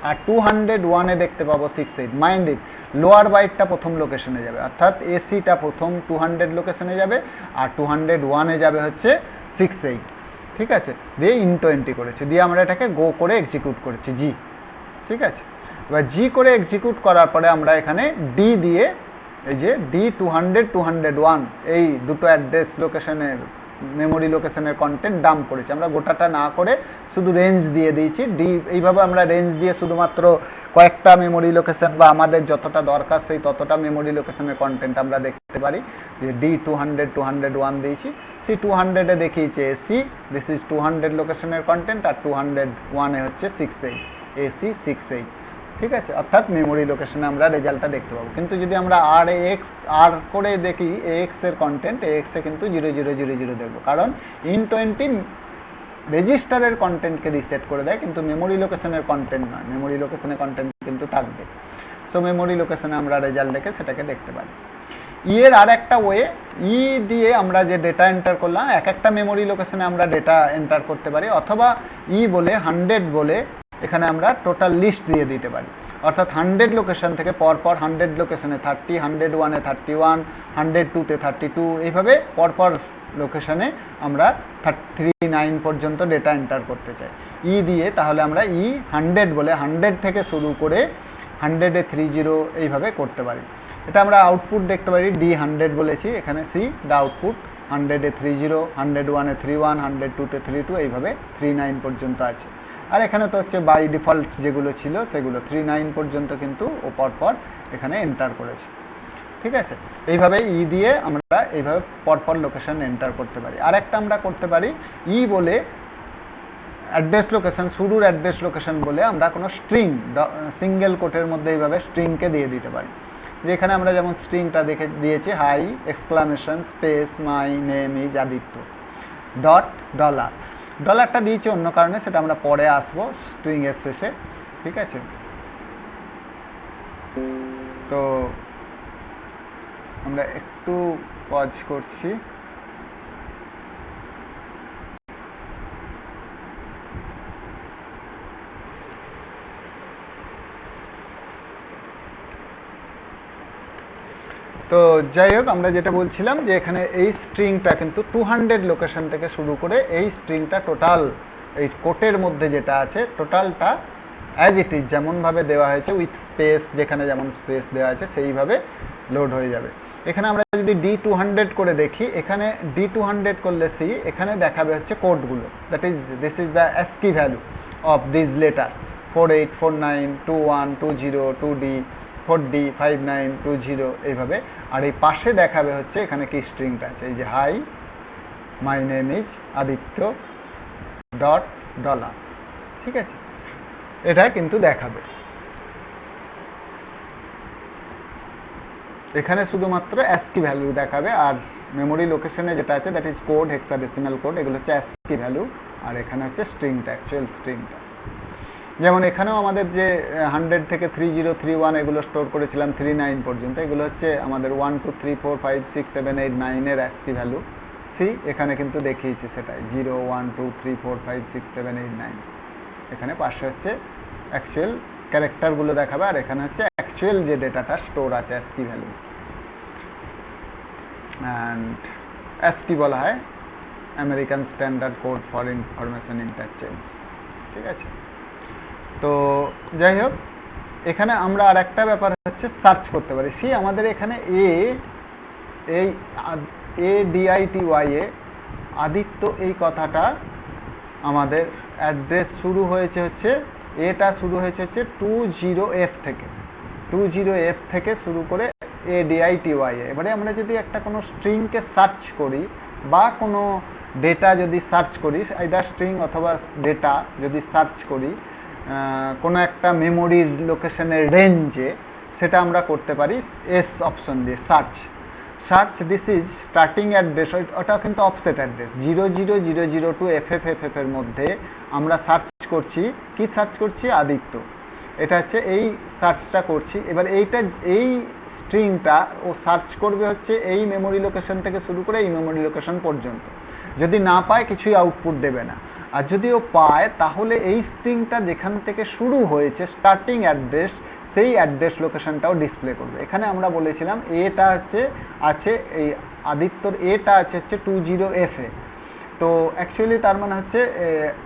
আর 201-এ দেখতে পাবো 68। মাইন্ড ইট, লোয়ার বাইটটা প্রথম লোকেশনে যাবে, অর্থাৎ AC-টা প্রথম 200 লোকেশনে যাবে, আর 201-এ যাবে হচ্ছে 68। ঠিক আছে, দিয়ে ইন20 করেছি, দিয়ে আমরা এটাকে গো করে এক্সিকিউট করেছি জি। ঠিক আছে, এবার জি করে এক্সিকিউট করার পরে আমরা এখানে ডি দিয়ে, এই যে ডি 200 201 এই দুটো অ্যাড্রেস লোকেশনের মেমোরি লোকেশনের কন্টেন্ট ডাম্প করেছি। আমরা গোটাটা না করে শুধু রেঞ্জ দিয়ে দিয়েছি ডি, এইভাবে আমরা রেঞ্জ দিয়ে শুধুমাত্র কয়েকটা মেমোরি লোকেশন বা আমাদের যতটা দরকার সেই ততটা মেমোরি লোকেশনের কন্টেন্ট আমরা দেখতে পারি। যে ডি 200 201 দিয়েছি, সি 200-এ দেখিয়েছে এসি, দিস ইজ 200 লোকেশনের কন্টেন্ট, আর 201-এ হচ্ছে 68 AC 68। ঠিক আছে, অর্থাৎ মেমোরি লোকেশনে আমরা রেজাল্টটা দেখতে পাবো। কিন্তু যদি আমরা আর করে দেখি AX-এর কন্টেন্ট, AX-এ কিন্তু 0 0 0 0 দেখবো, কারণ ইন20 রেজিস্টারের কন্টেন্টকে রিসেট করে দেয়, কিন্তু মেমোরি লোকেশনের কন্টেন্ট নয়, মেমোরি লোকেশনের কন্টেন্ট কিন্তু থাকবে। সো মেমোরি লোকেশনে আমরা রেজাল্ট দেখে সেটাকে দেখতে পারি। এর আর একটা ওয়ে, দিয়ে আমরা যে ডেটা এন্টার করলাম, এক একটা মেমোরি লোকেশনে আমরা ডেটা এন্টার করতে পারি, অথবা বলে 100 বলে এখানে আমরা টোটাল লিস্ট দিয়ে দিতে পারি, অর্থাৎ 100 লোকেশন থেকে পরপর 100 লোকেশনে 30, 101-এ 31, 102-তে 32, এইভাবে পরপর লোকেশনে আমরা 39 পর্যন্ত ডেটা এন্টার করতে চাই দিয়ে, তাহলে আমরা 100 বলে 100 থেকে শুরু করে 100-এ 30 এইভাবে করতে পারি। এটা আমরা আউটপুট দেখতে পারি, D100 বলেছি, এখানে সি দ্য আউটপুট 100-এ 30, 101-এ 31, 102-তে 32, এইভাবে 39 পর্যন্ত আছে। আর এখানে তো হচ্ছে বাই ডিফল্ট যেগুলো ছিল সেগুলো 39 পর্যন্ত কিন্তু ও পরপর এখানে এন্টার করেছে। ঠিক আছে, এইভাবে দিয়ে আমরা এইভাবে পরপর লোকেশন এন্টার করতে পারি। আর একটা আমরা করতে পারি বলে অ্যাড্রেস লোকেশন, শুরুর অ্যাড্রেস লোকেশন বলে আমরা কোনো স্ট্রিং সিঙ্গেল কোটের মধ্যে এইভাবে স্ট্রিংকে দিয়ে দিতে পারি। যেখানে আমরা যেমন স্ট্রিংটা দেখে দিয়েছি, hi exclamation space my name is Aditya dot dollar, ডলারটা দিয়েছি অন্য কারণে, সেটা আমরা পরে আসবো স্ট্রিং এর শেষে। ঠিক আছে, তো আমরা একটু পজ করছি। তো যাই হোক, আমরা যেটা বলছিলাম যে এখানে এই স্ট্রিংটা কিন্তু 200 লোকেশন থেকে শুরু করে এই স্ট্রিংটা টোটাল এই কোটের মধ্যে যেটা আছে টোটালটা অ্যাজ ইট ইজ যেমনভাবে দেওয়া হয়েছে উইথ স্পেস, যেখানে যেমন স্পেস দেওয়া আছে সেইভাবে লোড হয়ে যাবে। এখানে আমরা যদি D200 করে দেখি, এখানে D200 করলে সি এখানে দেখাবে হচ্ছে কোডগুলো, that is this is the ASCII value of this letter 4849 21 20 2D 4D 5920 এইভাবে। আর এই পাশে দেখাবে হচ্ছে এখানে কি স্ট্রিংটা আছে, এই যে hi my name is Aditya dot dollar, ঠিক আছে, এটা কিন্তু দেখাবে। এখানে শুধুমাত্র ASCII ভ্যালু দেখাবে, আর মেমোরি লোকেশনে যেটা আছে that is code, hexadecimal code, এগুলো হচ্ছে ASCII ভ্যালু, আর এখানে হচ্ছে স্ট্রিংটা, অ্যাকচুয়াল স্ট্রিংটা। যেমন এখানেও আমাদের যে 100 থেকে 3031 এগুলো স্টোর করেছিলাম 39 পর্যন্ত, এগুলো হচ্ছে আমাদের 1 2 3 4 5 6 7 8 9 এর ASCII ভ্যালু। সি এখানে কিন্তু দেখিয়েছি সেটাই, 0 1 2 3 4 5 6 7 8 9। এখানে পাশে হচ্ছে অ্যাকচুয়াল ক্যারেক্টারগুলো দেখাবে, আর এখানে হচ্ছে অ্যাকচুয়াল যে ডেটাটা স্টোর আছে ASCII ভ্যালু। অ্যান্ড ASCII বলা হয় American standard code for information interchange, ঠিক আছে। তো যাই হোক, এখানে আমরা আর একটা ব্যাপার হচ্ছে সার্চ করতে পারি। সি আমাদের এখানে ADITY আদিত্য এই কথাটা আমাদের অ্যাড্রেস শুরু হয়েছে হচ্ছে, এটা শুরু হয়েছে হচ্ছে 20F থেকে, 20F থেকে শুরু করে ADITY। এবারে আমরা যদি একটা কোনো স্ট্রিংকে সার্চ করি বা কোনো ডেটা যদি সার্চ করি, আইদার স্ট্রিং অথবা ডেটা যদি সার্চ করি কোনো একটা মেমোরির লোকেশনের রেঞ্জে, সেটা আমরা করতে পারি এস অপশন দিয়ে, search this is starting address, ওটা কিন্তু অফসেট অ্যাড্রেস 00002 টু FFFF এর মধ্যে আমরা সার্চ করছি, কি সার্চ করছি, আদিত্য, এটা হচ্ছে এই সার্চটা করছি। এবার এই স্ট্রিংটা ও সার্চ করবে হচ্ছে এই মেমোরি লোকেশন থেকে শুরু করে এই মেমোরি লোকেশন পর্যন্ত। যদি না পায় কিছুই আউটপুট দেবে না, আর যদি ও পায় তাহলে এই স্ট্রিংটা যেখান থেকে শুরু হয়েছে স্টার্টিং অ্যাড্রেস, সেই অ্যাড্রেস লোকেশনটাও ডিসপ্লে করবে। এখানে আমরা বলেছিলাম এটা হচ্ছে আছে এই আদিত্যর এটা আছে হচ্ছে 20F এ। তো অ্যাকচুয়ালি তার মানে হচ্ছে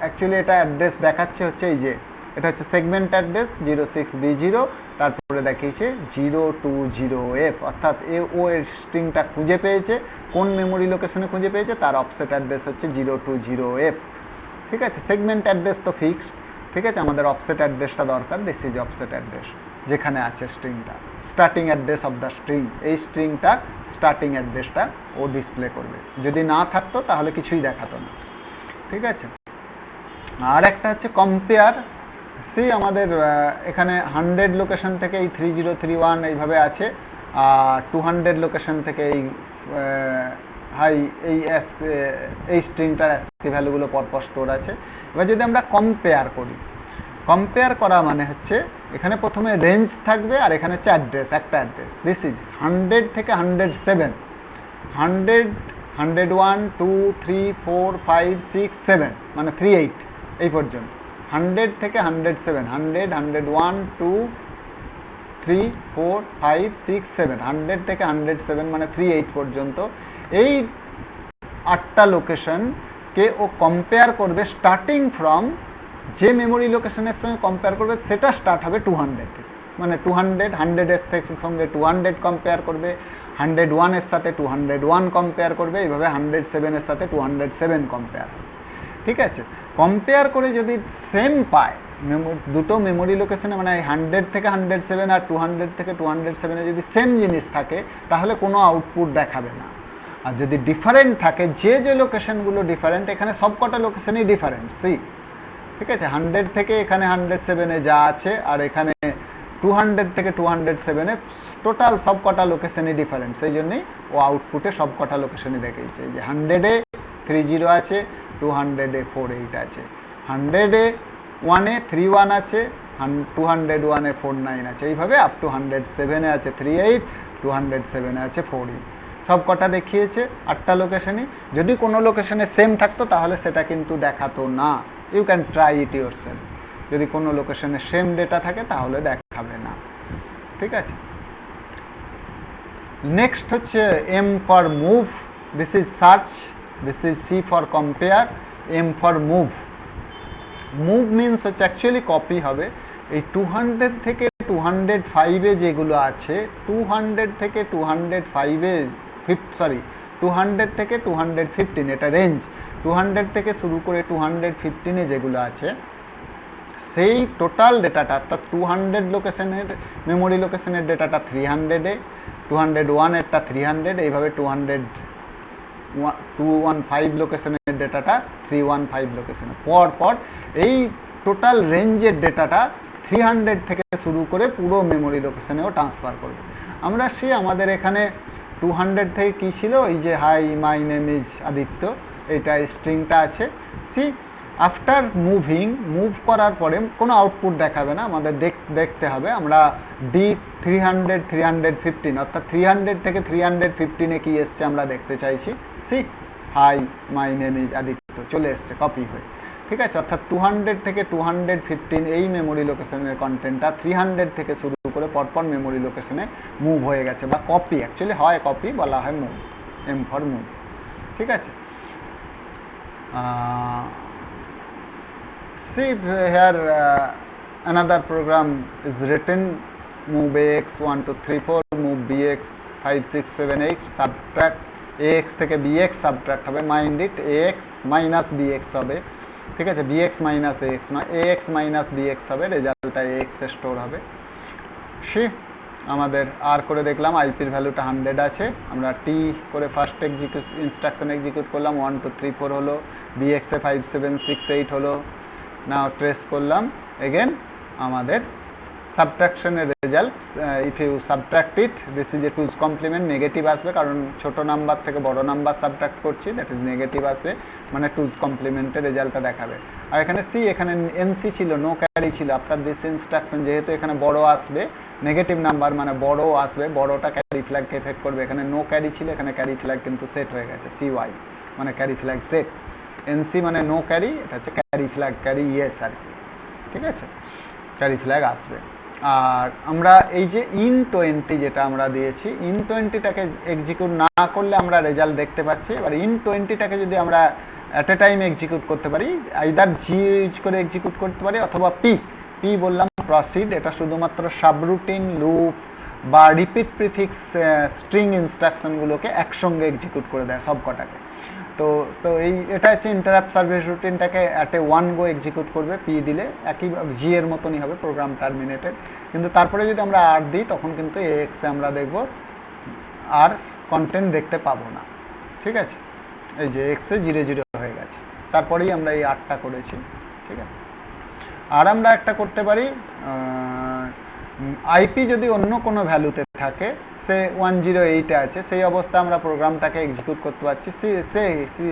অ্যাকচুয়ালি এটা অ্যাড্রেস দেখাচ্ছে হচ্ছে এই যে এটা হচ্ছে সেগমেন্ট অ্যাড্রেস 06B0, তারপরে দেখিয়েছে 020F, অর্থাৎ ও এর স্ট্রিংটা খুঁজে পেয়েছে, কোন মেমোরি লোকেশনে খুঁজে পেয়েছে, তার অফসেট অ্যাড্রেস হচ্ছে 020F, ঠিক আছে। সেগমেন্ট অ্যাড্রেস তো ফিক্সড, ঠিক আছে, আমাদের অফসেট অ্যাড্রেসটা দরকার, দিস ইজ অফসেট অ্যাড্রেস, যেখানে আছে স্ট্রিংটা, starting address of the string, এই স্ট্রিংটার স্টার্টিং অ্যাড্রেসটা ও ডিসপ্লে করবে। যদি না থাকতো তাহলে কিছুই দেখাতো না, ঠিক আছে। আর একটা হচ্ছে কম্পেয়ার। সি আমাদের এখানে 100 লোকেশন থেকে এই 3031 এইভাবে আছে, আর 200 লোকেশন থেকে এই এই স্ট্রিংটার ASCII ভ্যালুগুলো পরপর স্টোর আছে। এবার যদি আমরা কম্পেয়ার করি, কম্পেয়ার করা মানে হচ্ছে এখানে প্রথমে রেঞ্জ থাকবে, আর এখানে হচ্ছে অ্যাড্রেস, একটা অ্যাড্রেস, দিস ইজ 100 থেকে 107, 100 101 2 3 4 5 6 7 মানে 38 এই পর্যন্ত, 100 থেকে 107, 100 101 2 3 4 5 6 7, 100 থেকে 107 মানে 38 পর্যন্ত এই 8টা লোকেশনকে ও কম্পেয়ার করবে স্টার্টিং ফ্রম, যে মেমোরি লোকেশনের সঙ্গে কম্পেয়ার করবে সেটা স্টার্ট হবে 200 থেকে, মানে 100 এর সঙ্গে 200 কম্পেয়ার করবে, 101 এর সাথে 201 কম্পেয়ার করবে, এইভাবে 107 এর সাথে 207 কম্পেয়ার, ঠিক আছে। কম্পেয়ার করে যদি সেম পায় দুটো মেমোরি লোকেশনে, মানে 100 থেকে 107 আর 200 থেকে 207 যদি সেম জিনিস থাকে তাহলে কোনো আউটপুট দেখাবে না। আর যদি ডিফারেন্ট থাকে, যে লোকেশনগুলো ডিফারেন্ট, এখানে সবকটা লোকেশনই ডিফারেন্ট, সি, ঠিক আছে। 100 থেকে এখানে 107-এ যা আছে, আর এখানে 200 থেকে 207-এ টোটাল সবকটা লোকেশনই ডিফারেন্ট, সেই জন্যই ও আউটপুটে সবকটা লোকেশনই দেখিয়েছে যে 100-এ 30 আছে, 200-এ 48 আছে, 100-এ 1-এ 31 আছে, 201-এ 49 আছে, এইভাবে আপ টু 107-এ আছে 38, 207-এ আছে 40, সব কটা দেখিয়েছে 8টা লোকেশনই। যদি কোনো লোকেশনে সেম থাকতো তাহলে সেটা কিন্তু দেখাতো না, you can try it yourself. যদি কোনো লোকেশনে সেম ডেটা থাকে তাহলে দেখাবে না, ঠিক আছে। নেক্সট হচ্ছে M for move, this is search, this is C for compare, M for move. Move means হচ্ছে অ্যাকচুয়ালি কপি হবে, এই 200 থেকে 205-এ যেগুলো আছে 200 থেকে 205-এ 200 থেকে 215, এটা রেঞ্জ। 200 থেকে শুরু করে 215-এ যেগুলো আছে সেই টোটাল ডেটাটা, অর্থাৎ 200 লোকেশনের মেমোরি লোকেশনের ডেটাটা 300-এ, 201-এরটা 300, এইভাবে 215 লোকেশনের ডেটাটা 315 লোকেশনে পর পর এই টোটাল রেঞ্জের ডেটাটা 300 থেকে শুরু করে পুরো মেমোরি লোকেশনেও ট্রান্সফার করবে। আমরা আমাদের এখানে 200 থেকে কী ছিল, এই যে hi my name is Aditya, এইটা স্ট্রিংটা আছে। আফটার মুভ করার পরে কোনো আউটপুট দেখাবে না, আমাদের দেখতে হবে আমরা D300 অর্থাৎ 300 থেকে 315-এ কি এসছে আমরা দেখতে চাইছি। Hi my name is Aditya চলে এসছে কপি হয়ে, ঠিক আছে। অর্থাৎ 200 থেকে 215 এই মেমোরি লোকেশনের কন্টেন্টটা 300 থেকে শুরু করে পরপর মেমোরি লোকেশনে মুভ হয়ে গেছে, বা কপি, অ্যাকচুয়ালি হয় কপি, বলা হয় মুভ, এম ফর মুভ, ঠিক আছে। See here another program is written, move ax 1 2 3 4, move bx 5 6 7 8, subtract ax থেকে bx subtract হবে, mind it ax minus bx হবে, ঠিক আছে। bx minus ax না, ax minus bx হবে, রেজাল্টটা ax এ স্টোর হবে। আমাদের আর করে দেখলাম আইপির ভ্যালুটা 100 আছে, আমরা টি করে ফার্স্ট ইনস্ট্রাকশন এক্সিকিউট করলাম, 1 2 3 4 হলো, bx এ 5 7 6 8 হলো। নাও ট্রেস করলাম এগেন আমাদের সাবট্রাকশনের result, if you subtract it, this is a two's complement, negative আসবে, কারণ ছোট নাম্বার থেকে বড় নাম্বার সাবট্রাক্ট করছি, দ্যাট ইজ নেগেটিভ আসবে, মানে টুজ কমপ্লিমেন্টের রেজাল্টটা দেখাবে। আর এখানে এখানে এনসি ছিল, নো ক্যারি ছিল। আফটার দিস ইনস্ট্রাকশন যেহেতু এখানে বড় আসবে, নেগেটিভ নাম্বার মানে বড় আসবে, বড়টা ক্যারি ফ্ল্যাগকে এফেক্ট করবে। এখানে নো ক্যারি ছিল, এখানে ক্যারি ফ্ল্যাগ কিন্তু সেট হয়ে গেছে, CY মানে ক্যারি ফ্ল্যাগ সেট, এনসি মানে নো ক্যারি, এটা হচ্ছে ক্যারি ফ্ল্যাগ, ক্যারি ইয়েস আর কি, ঠিক আছে, ক্যারি ফ্ল্যাগ আসবে। আর আমরা এই যে in20 যেটা আমরা দিয়েছি, in20টাকে এক্সিকিউট না করলে আমরা রেজাল্ট দেখতে পাচ্ছি। এবার in20টাকে যদি আমরা অ্যাট এ টাইম এক্সিকিউট করতে পারি, আইদার জি ইউজ করে এক্সিকিউট করতে পারি, অথবা পি বললাম প্রসিড, এটা শুধুমাত্র সাবরুটিন, লুপ বা রিপিট প্রিফিক্স স্ট্রিং ইনস্ট্রাকশনগুলোকে একসঙ্গে এক্সিকিউট করে দেয় সব কটাকে। তো এটা হচ্ছে ইন্টারাপ্ট সার্ভিস রুটিনটাকে at A one go execute করবে, পি দিলে একই জি এর মতনই হবে, প্রোগ্রাম টার্মিনেটেড। কিন্তু তারপরে যদি আমরা আর দিই তখন কিন্তু এক্সে আমরা দেখব আর কন্টেন্ট দেখতে পাবো না, ঠিক আছে। এই যে এক্সে 0 0 হয়ে গেছে, তারপরেই আমরা এই আরটা করেছি, ঠিক আছে। আর আমরা একটা করতে পারি, আইপি যদি অন্য কোনো ভ্যালুতে থাকে, সে 108 আছে, সেই অবস্থা আমরা প্রোগ্রামটাকে এক্সিকিউট করতে পারছি।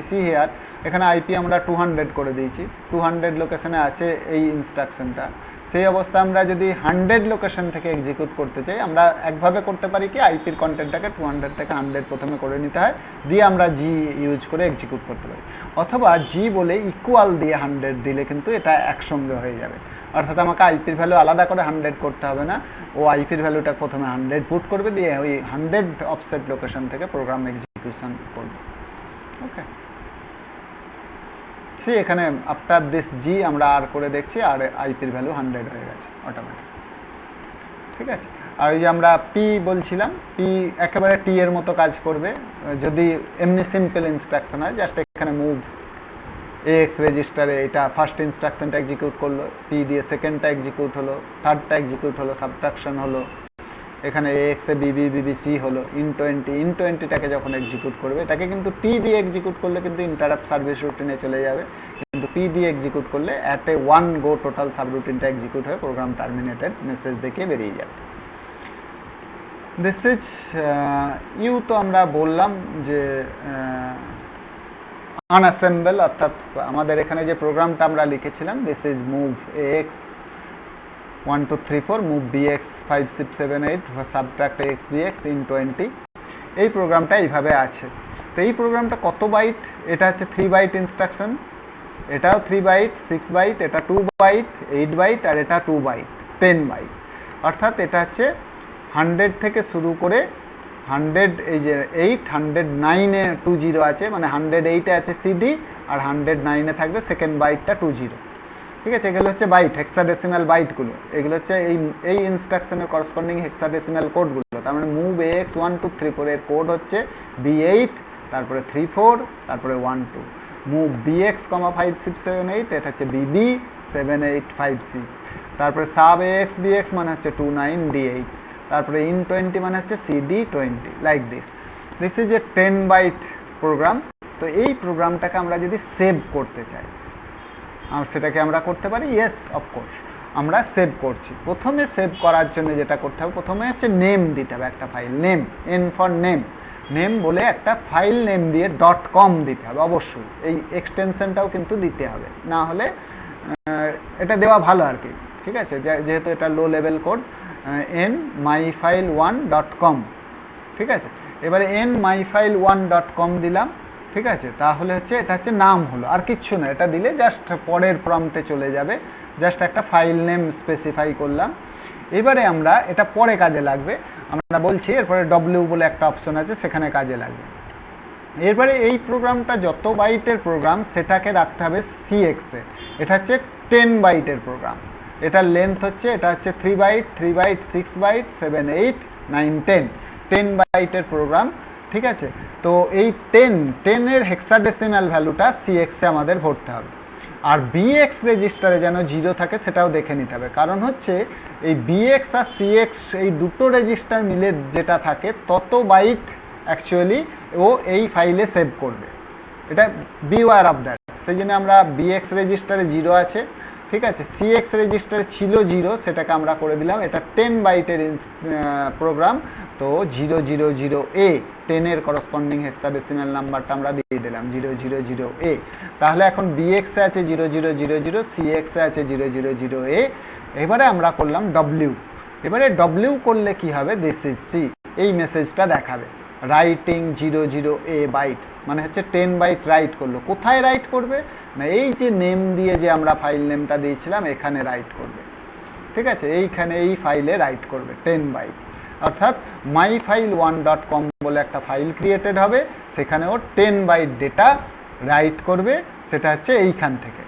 সি হিয়ার, এখানে আইপি আমরা 200 করে দিয়েছি, 200 লোকেশনে আছে এই ইনস্ট্রাকশনটা। সেই অবস্থা আমরা যদি 100 লোকেশন থেকে এক্সিকিউট করতে চাই, আমরা একভাবে করতে পারি কি, আইপির কন্টেন্টটাকে 200 থেকে 100 প্রথমে করে নিতে হয়, দিয়ে আমরা জি ইউজ করে এক্সিকিউট করতে পারি, অথবা জি বলে ইকুয়াল দিয়ে 100 দিলে কিন্তু এটা একসঙ্গে হয়ে যাবে। অর্থাৎ আমাকে আইপির ভ্যালু আলাদা করে 100 করতে হবে না, ও আইপির ভ্যালুটা প্রথমে 100 পুট করবে, দিয়ে ওই 100 অফসেট লোকেশন থেকে প্রোগ্রাম এক্সিকিউশন করবে। ওকে, এখানে আফটার দিস জি আমরা আর করে দেখছি, আর আইপির ভ্যালু 100 হয়ে গেছে অটোমেটিক, ঠিক আছে। আর ওই যে আমরা পি বলছিলাম, পি একেবারে টি এর মতো কাজ করবে যদি এমনি সিম্পল ইনস্ট্রাকশন হয়। জাস্ট এখানে মুভ এক্স রেজিস্টারে এটা ফার্স্ট ইনস্ট্রাকশনটা এক্সিকিউট করলো, পি দিয়ে সেকেন্ডটা এক্সিকিউট হলো, থার্ডটা এক্সিকিউট হলো, সাবট্রাকশন হলো, এখানে এক্সে বিবিসি হলো। ইন20টাকে যখন এক্সিকিউট করবে, এটাকে কিন্তু টি দিয়ে এক্সিকিউট করলে কিন্তু ইন্টারাপ্ট সার্ভিস রুটিনে চলে যাবে, কিন্তু পি দিয়ে এক্সিকিউট করলে at A one go total সাবরুটিনটা এক্সিকিউট হয়ে প্রোগ্রাম টার্মিনেটেড মেসেজ দেখে বেরিয়ে যাবে। দিস ইজ ইউ, তো আমরা বললাম যে আনঅ্যাসেম্বল, অর্থাৎ আমাদের এখানে যে প্রোগ্রামটা আমরা লিখেছিলাম, this is move x 1 2 3 4, move bx 5 6 7 8, subtract x bx in20, এই প্রোগ্রামটা এইভাবে আছে। তো এই প্রোগ্রামটা কত বাইট? এটা হচ্ছে 3 বাইট ইনস্ট্রাকশন, এটাও 3 বাইট, 6 বাইট, এটা 2 বাইট, 8 বাইট, আর এটা 2 বাইট, 10 বাইট। অর্থাৎ এটা হচ্ছে 100 থেকে শুরু করে 100, এই যে 109-এ 20 আছে, মানে 108-এ আছে সিডি, আর 109-এ থাকবে সেকেন্ড বাইটটা 20। ঠিক আছে, এগুলো হচ্ছে বাইট, হেক্সাডেসিমাল বাইটগুলো, এগুলো হচ্ছে এই ইনস্ট্রাকশনের করসপন্ডিং হেক্সাডেসিমাল কোডগুলো। তার মানে মুভ এক্স 1 2 3 4 এর কোড হচ্ছে B8, তারপরে 3 4, তারপরে 1 2। মুভ BX, 5 6 7 8, এটা হচ্ছে BB 7 8 5 6। তারপরে সাব AX BX মানে হচ্ছে 2 9 D8। তারপরে ইন 20 মানে হচ্ছে CD 20, like this is a 10 byte program. তো এই প্রোগ্রামটাকে আমরা যদি সেভ করতে চাই, আর সেটাকে আমরা করতে পারি, ইয়েস অফকোর্স আমরা সেভ করছি। প্রথমে সেভ করার জন্য যেটা করতে হবে, প্রথমে হচ্ছে নেম দিতে হবে, একটা file name, N for name, name বলে একটা ফাইল নেম দিয়ে .com দিতে হবে অবশ্যই। এই এক্সটেনশনটাও কিন্তু দিতে হবে, না হলে এটা দেওয়া ভালো আর কি। ঠিক আছে, যেহেতু এটা লো লেভেল কোড, nmyfile1.com। ঠিক আছে, এবারে nmyfile1.com দিলাম। ঠিক আছে, তাহলে হচ্ছে এটা হচ্ছে নাম হলো, আর কিচ্ছু না। এটা দিলে জাস্ট পরের প্রম্পটে চলে যাবে, জাস্ট একটা ফাইল নেম স্পেসিফাই করলাম। এবারে আমরা এটা পরে কাজে লাগবে, আমরা বলছি এরপরে ডব্লিউ বলে একটা অপশন আছে, সেখানে কাজে লাগবে। এরপরে এই প্রোগ্রামটা যত বাইটের প্রোগ্রাম সেটাকে রাখতে হবে সিএক্সে। এটা হচ্ছে 10 বাইটের প্রোগ্রাম, এটার লেন্থ হচ্ছে, এটা হচ্ছে 3 বাইট 3 বাইট 6 বাইট 7 8 9 10, 10 বাইটের প্রোগ্রাম। ঠিক আছে, তো এই 10 এর হেক্সাডেসিমাল ভ্যালুটা সিএক্সে আমাদের ভরতে হবে। আর বিএক্স রেজিস্টারে যেন 0 থাকে সেটাও দেখে নিতে হবে, কারণ হচ্ছে এই বিএক্স আর সিএক্স এই দুটো রেজিস্টার মিলে যেটা থাকে তত বাইট অ্যাকচুয়ালি ও এই ফাইলে সেভ করবে। এটা বিওয়্যার অফ দ্যাট। সেই জন্য আমরা বিএক্স রেজিস্টারে 0 আছে, ঠিক আছে, সিএক্স রেজিস্টারে ছিল 0, সেটাকে আমরা করে দিলাম। এটা 10 বাইটের প্রোগ্রাম, তো 000A 10 এর করসপন্ডিং হেক্সাডেসিমাল নাম্বারটা আমরা দিয়ে দিলাম 000A। তাহলে এখন বিএক্স এ আছে 0000, সিএক্স এ আছে 000A। এবারে আমরা করলাম ডব্লিউ। এবারে ডব্লিউ করলে কি হবে, দিস ইজ সি, এই মেসেজটা দেখাবে রাইটিং 00A বাইটস, মানে হচ্ছে 10 বাইট রাইট করলো। কোথায় রাইট করবে না, এই যে নেম দিয়ে যে আমরা ফাইল নেমটা দিয়েছিলাম এখানে রাইট করবে। ঠিক আছে, এইখানে এই ফাইলে রাইট করবে 10 বাইট, অর্থাৎ myfile1.com বলে একটা ফাইল ক্রিয়েটেড হবে, সেখানে ও 10 বাইট ডেটা রাইট করবে। সেটা হচ্ছে এইখান থেকে,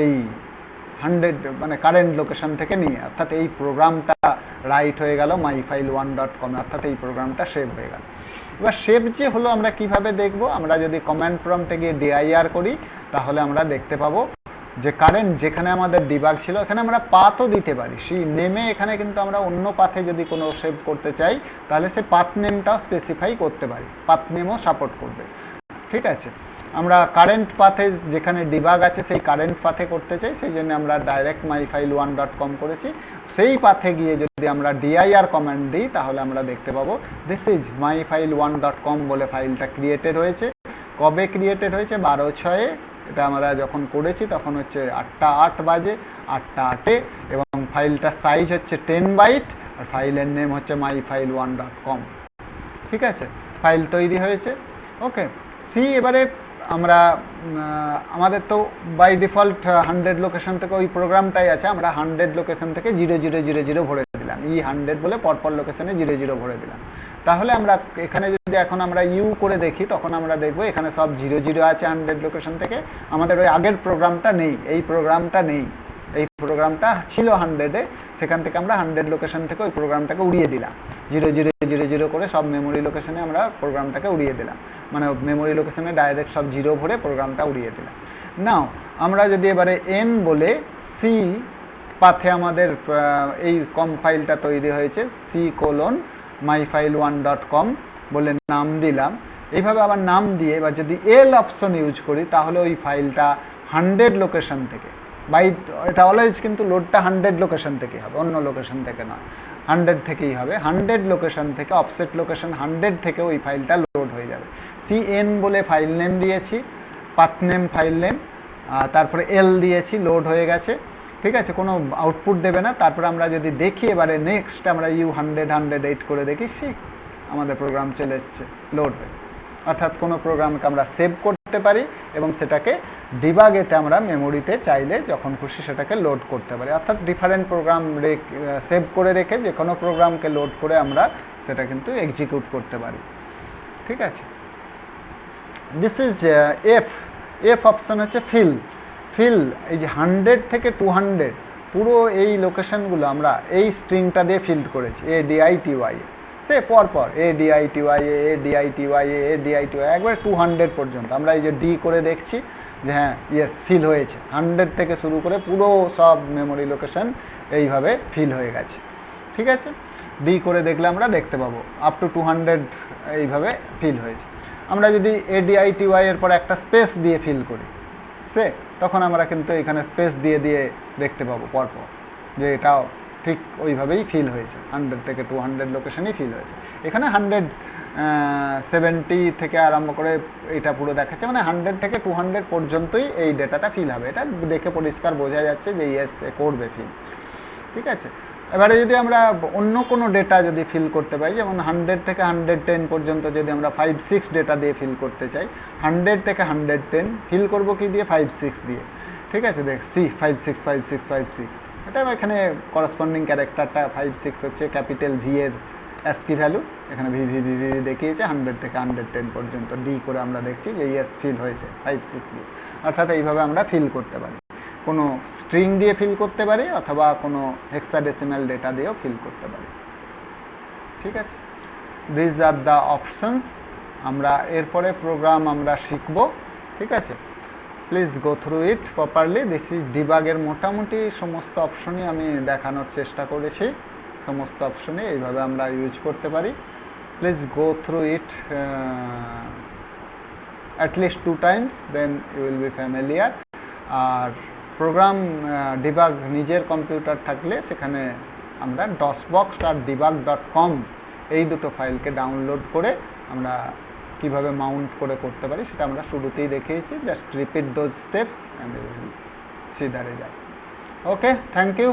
এই 100 মানে কারেন্ট লোকেশন থেকে নিয়ে, অর্থাৎ এই প্রোগ্রামটা রাইট হয়ে গেল myfile1.com, অর্থাৎ এই প্রোগ্রামটা সেভ হয়ে গেল। এবার সেভ যে হলো আমরা কিভাবে দেখব, আমরা যদি কমান্ড প্রম্পটে গিয়ে dir করি তাহলে আমরা দেখতে পাবো যে কারেন্ট যেখানে আমাদের ডিবাগ ছিল এখানে আমরা পাথও দিতে পারি। সেই নেমে এখানে কিন্তু আমরা অন্য পাথে যদি কোনো সেভ করতে চাই তাহলে সে পাথ নেমটাও স্পেসিফাই করতে পারি, পাথ নেমও সাপোর্ট করবে। ঠিক আছে, আমরা কারেন্ট পাথে যেখানে ডিবাগ আছে সেই কারেন্ট পাথে করতে চাই, সেই জন্য আমরা ডাইরেক্ট myfile1.com করেছি। সেই পাথে গিয়ে যদি আমরা dir কমান্ড দিই তাহলে আমরা দেখতে পাবো দিস ইজ myfile1.com বলে ফাইলটা ক্রিয়েটেড হয়েছে। কবে ক্রিয়েটেড হয়েছে, 12/6। এটা আমরা যখন করেছি তখন হচ্ছে 8টা 8 বাজে, 8টা 8-এ, এবং ফাইলটার সাইজ হচ্ছে 10 বাইট, আর ফাইলের নেম হচ্ছে myfile1.com। ঠিক আছে, ফাইল তৈরি হয়েছে। ওকে, সি এবারে আমরা আমাদের তো বাই ডিফল্ট 100 লোকেশন থেকে ওই প্রোগ্রামটাই আছে, আমরা 100 লোকেশন থেকে 0000 ভরে দিলাম, 100 বলে পরপর লোকেশনে 00 ভরে দিলাম। তাহলে আমরা এখানে যদি এখন আমরা ইউ করে দেখি তখন আমরা দেখবো এখানে সব 00 আছে 100 লোকেশন থেকে। আমাদের ওই আগের প্রোগ্রামটা নেই, এই প্রোগ্রামটা নেই, এই প্রোগ্রামটা ছিল 100-এ, সেখান থেকে আমরা 100 লোকেশন থেকে ওই প্রোগ্রামটাকে উড়িয়ে দিলাম, 0000 করে সব মেমোরি লোকেশনে আমরা প্রোগ্রামটাকে উড়িয়ে দিলাম, মানে মেমোরি লোকেশনে ডাইরেক্ট সব 0 ভরে প্রোগ্রামটা উড়িয়ে দিলাম। নাও আমরা যদি এবারে এন বলে সি পাথে আমাদের এই ফাইলটা তৈরি হয়েছে, c:myfile1.com বলে নাম দিলাম। এইভাবে আবার নাম দিয়ে এবার যদি এল অপশন ইউজ করি তাহলে ওই ফাইলটা 100 লোকেশন থেকে, বাইট এটা অলওয়েজ কিন্তু লোডটা 100 লোকেশন থেকে হবে, অন্য লোকেশন থেকে নয়, 100 থেকেই হবে। 100 লোকেশন থেকে, অফসেট লোকেশন 100 থেকে ওই ফাইলটা লোড হয়ে যাবে। cn বলে ফাইল নেম দিয়েছি, পাথ নেম ফাইল নেম, তারপরে এল দিয়েছি, লোড হয়ে গেছে। ঠিক আছে, কোনো আউটপুট দেবে না। তারপরে আমরা যদি দেখি এবারে নেক্সট আমরা u100 করে দেখি, আমাদের প্রোগ্রাম চলে এসছে লোড হয়ে। অর্থাৎ কোনো প্রোগ্রামকে আমরা সেভ করতে পারি এবং সেটাকে ডিবাগেতে আমরা মেমোরিতে চাইলে যখন খুশি সেটাকে লোড করতে পারি। অর্থাৎ ডিফারেন্ট প্রোগ্রাম সেভ করে রেখে যে কোনো প্রোগ্রামকে লোড করে আমরা সেটা কিন্তু এক্সিকিউট করতে পারি। ঠিক আছে, দিস ইজ এফ অপশন হচ্ছে ফিল। ফিল এই যে 100 থেকে 200 পুরো এই লোকেশনগুলো আমরা এই স্ট্রিংটা দিয়ে ফিল্ড করেছি ADITY সে পরপর ADITY ADITY একবার 200 পর্যন্ত আমরা এই যে ডি করে দেখছি যে হ্যাঁ ইয়েস ফিল হয়েছে 100 থেকে শুরু করে পুরো সব মেমোরি লোকেশন এইভাবে ফিল হয়ে গেছে। ঠিক আছে, ডি করে দেখলে আমরা দেখতে পাবো আপ টু 200 এইভাবে ফিল হয়েছে। আমরা যদি ADITY এর পর একটা স্পেস দিয়ে ফিল করি সে তখন আমরা কিন্তু এখানে স্পেস দিয়ে দিয়ে দেখতে পাবো পরপর যে এটাও ঠিক ওইভাবেই ফিল হয়েছে 100 থেকে 200 লোকেশনই ফিল হয়েছে। এখানে 170 থেকে আরম্ভ করে এটা পুরো দেখাচ্ছে, মানে 100 থেকে 200 পর্যন্তই এই ডেটাটা ফিল হবে। এটা দেখে পরিষ্কার বোঝা যাচ্ছে যে ইয়েস করবে ফিল। ঠিক আছে, এবারে যদি আমরা অন্য কোনো ডেটা যদি ফিল করতে পাই, যেমন 100 থেকে 110 পর্যন্ত যদি আমরা 56 ডেটা দিয়ে ফিল করতে চাই, 100 থেকে 110 ফিল করবো কি দিয়ে? 56 দিয়ে। ঠিক আছে, দেখ সি 565656 এটা এখানে করসপন্ডিং ক্যারেক্টারটা 56 হচ্ছে ক্যাপিটাল ভি এর অ্যাসকি ভ্যালু, এখানে ভি ভি ভি ভি দেখিয়েছে 100 থেকে 110 পর্যন্ত। ডি করে আমরা দেখছি যে ইয়েস ফিল হয়েছে 56 দিয়ে। অর্থাৎ এইভাবে আমরা ফিল করতে পারি, কোনো স্ট্রিং দিয়ে ফিল করতে পারি অথবা কোনো হেক্সাডেসিমাল ডেটা দিয়েও ফিল করতে পারি। ঠিক আছে, দিস আর দ্য অপশনস। আমরা এরপরে প্রোগ্রাম আমরা শিখব। ঠিক আছে, please go through it properly. This is ডিবাগের মোটামুটি সমস্ত অপশনই আমি দেখানোর চেষ্টা করেছি। সমস্ত অপশনই এইভাবে আমরা ইউজ করতে পারি। Please go through it at least 2 times, then you will be familiar. আর প্রোগ্রাম ডিবাগ নিজের কম্পিউটার থাকলে সেখানে আমরা DOSBox আর debug.com এই দুটো ফাইলকে ডাউনলোড করে আমরা কিভাবে মাউন্ট করে করতে পারি সেটা আমরা শুরুতেই দেখিয়েছি। Just repeat those steps and you will see the result. Okay, thank you.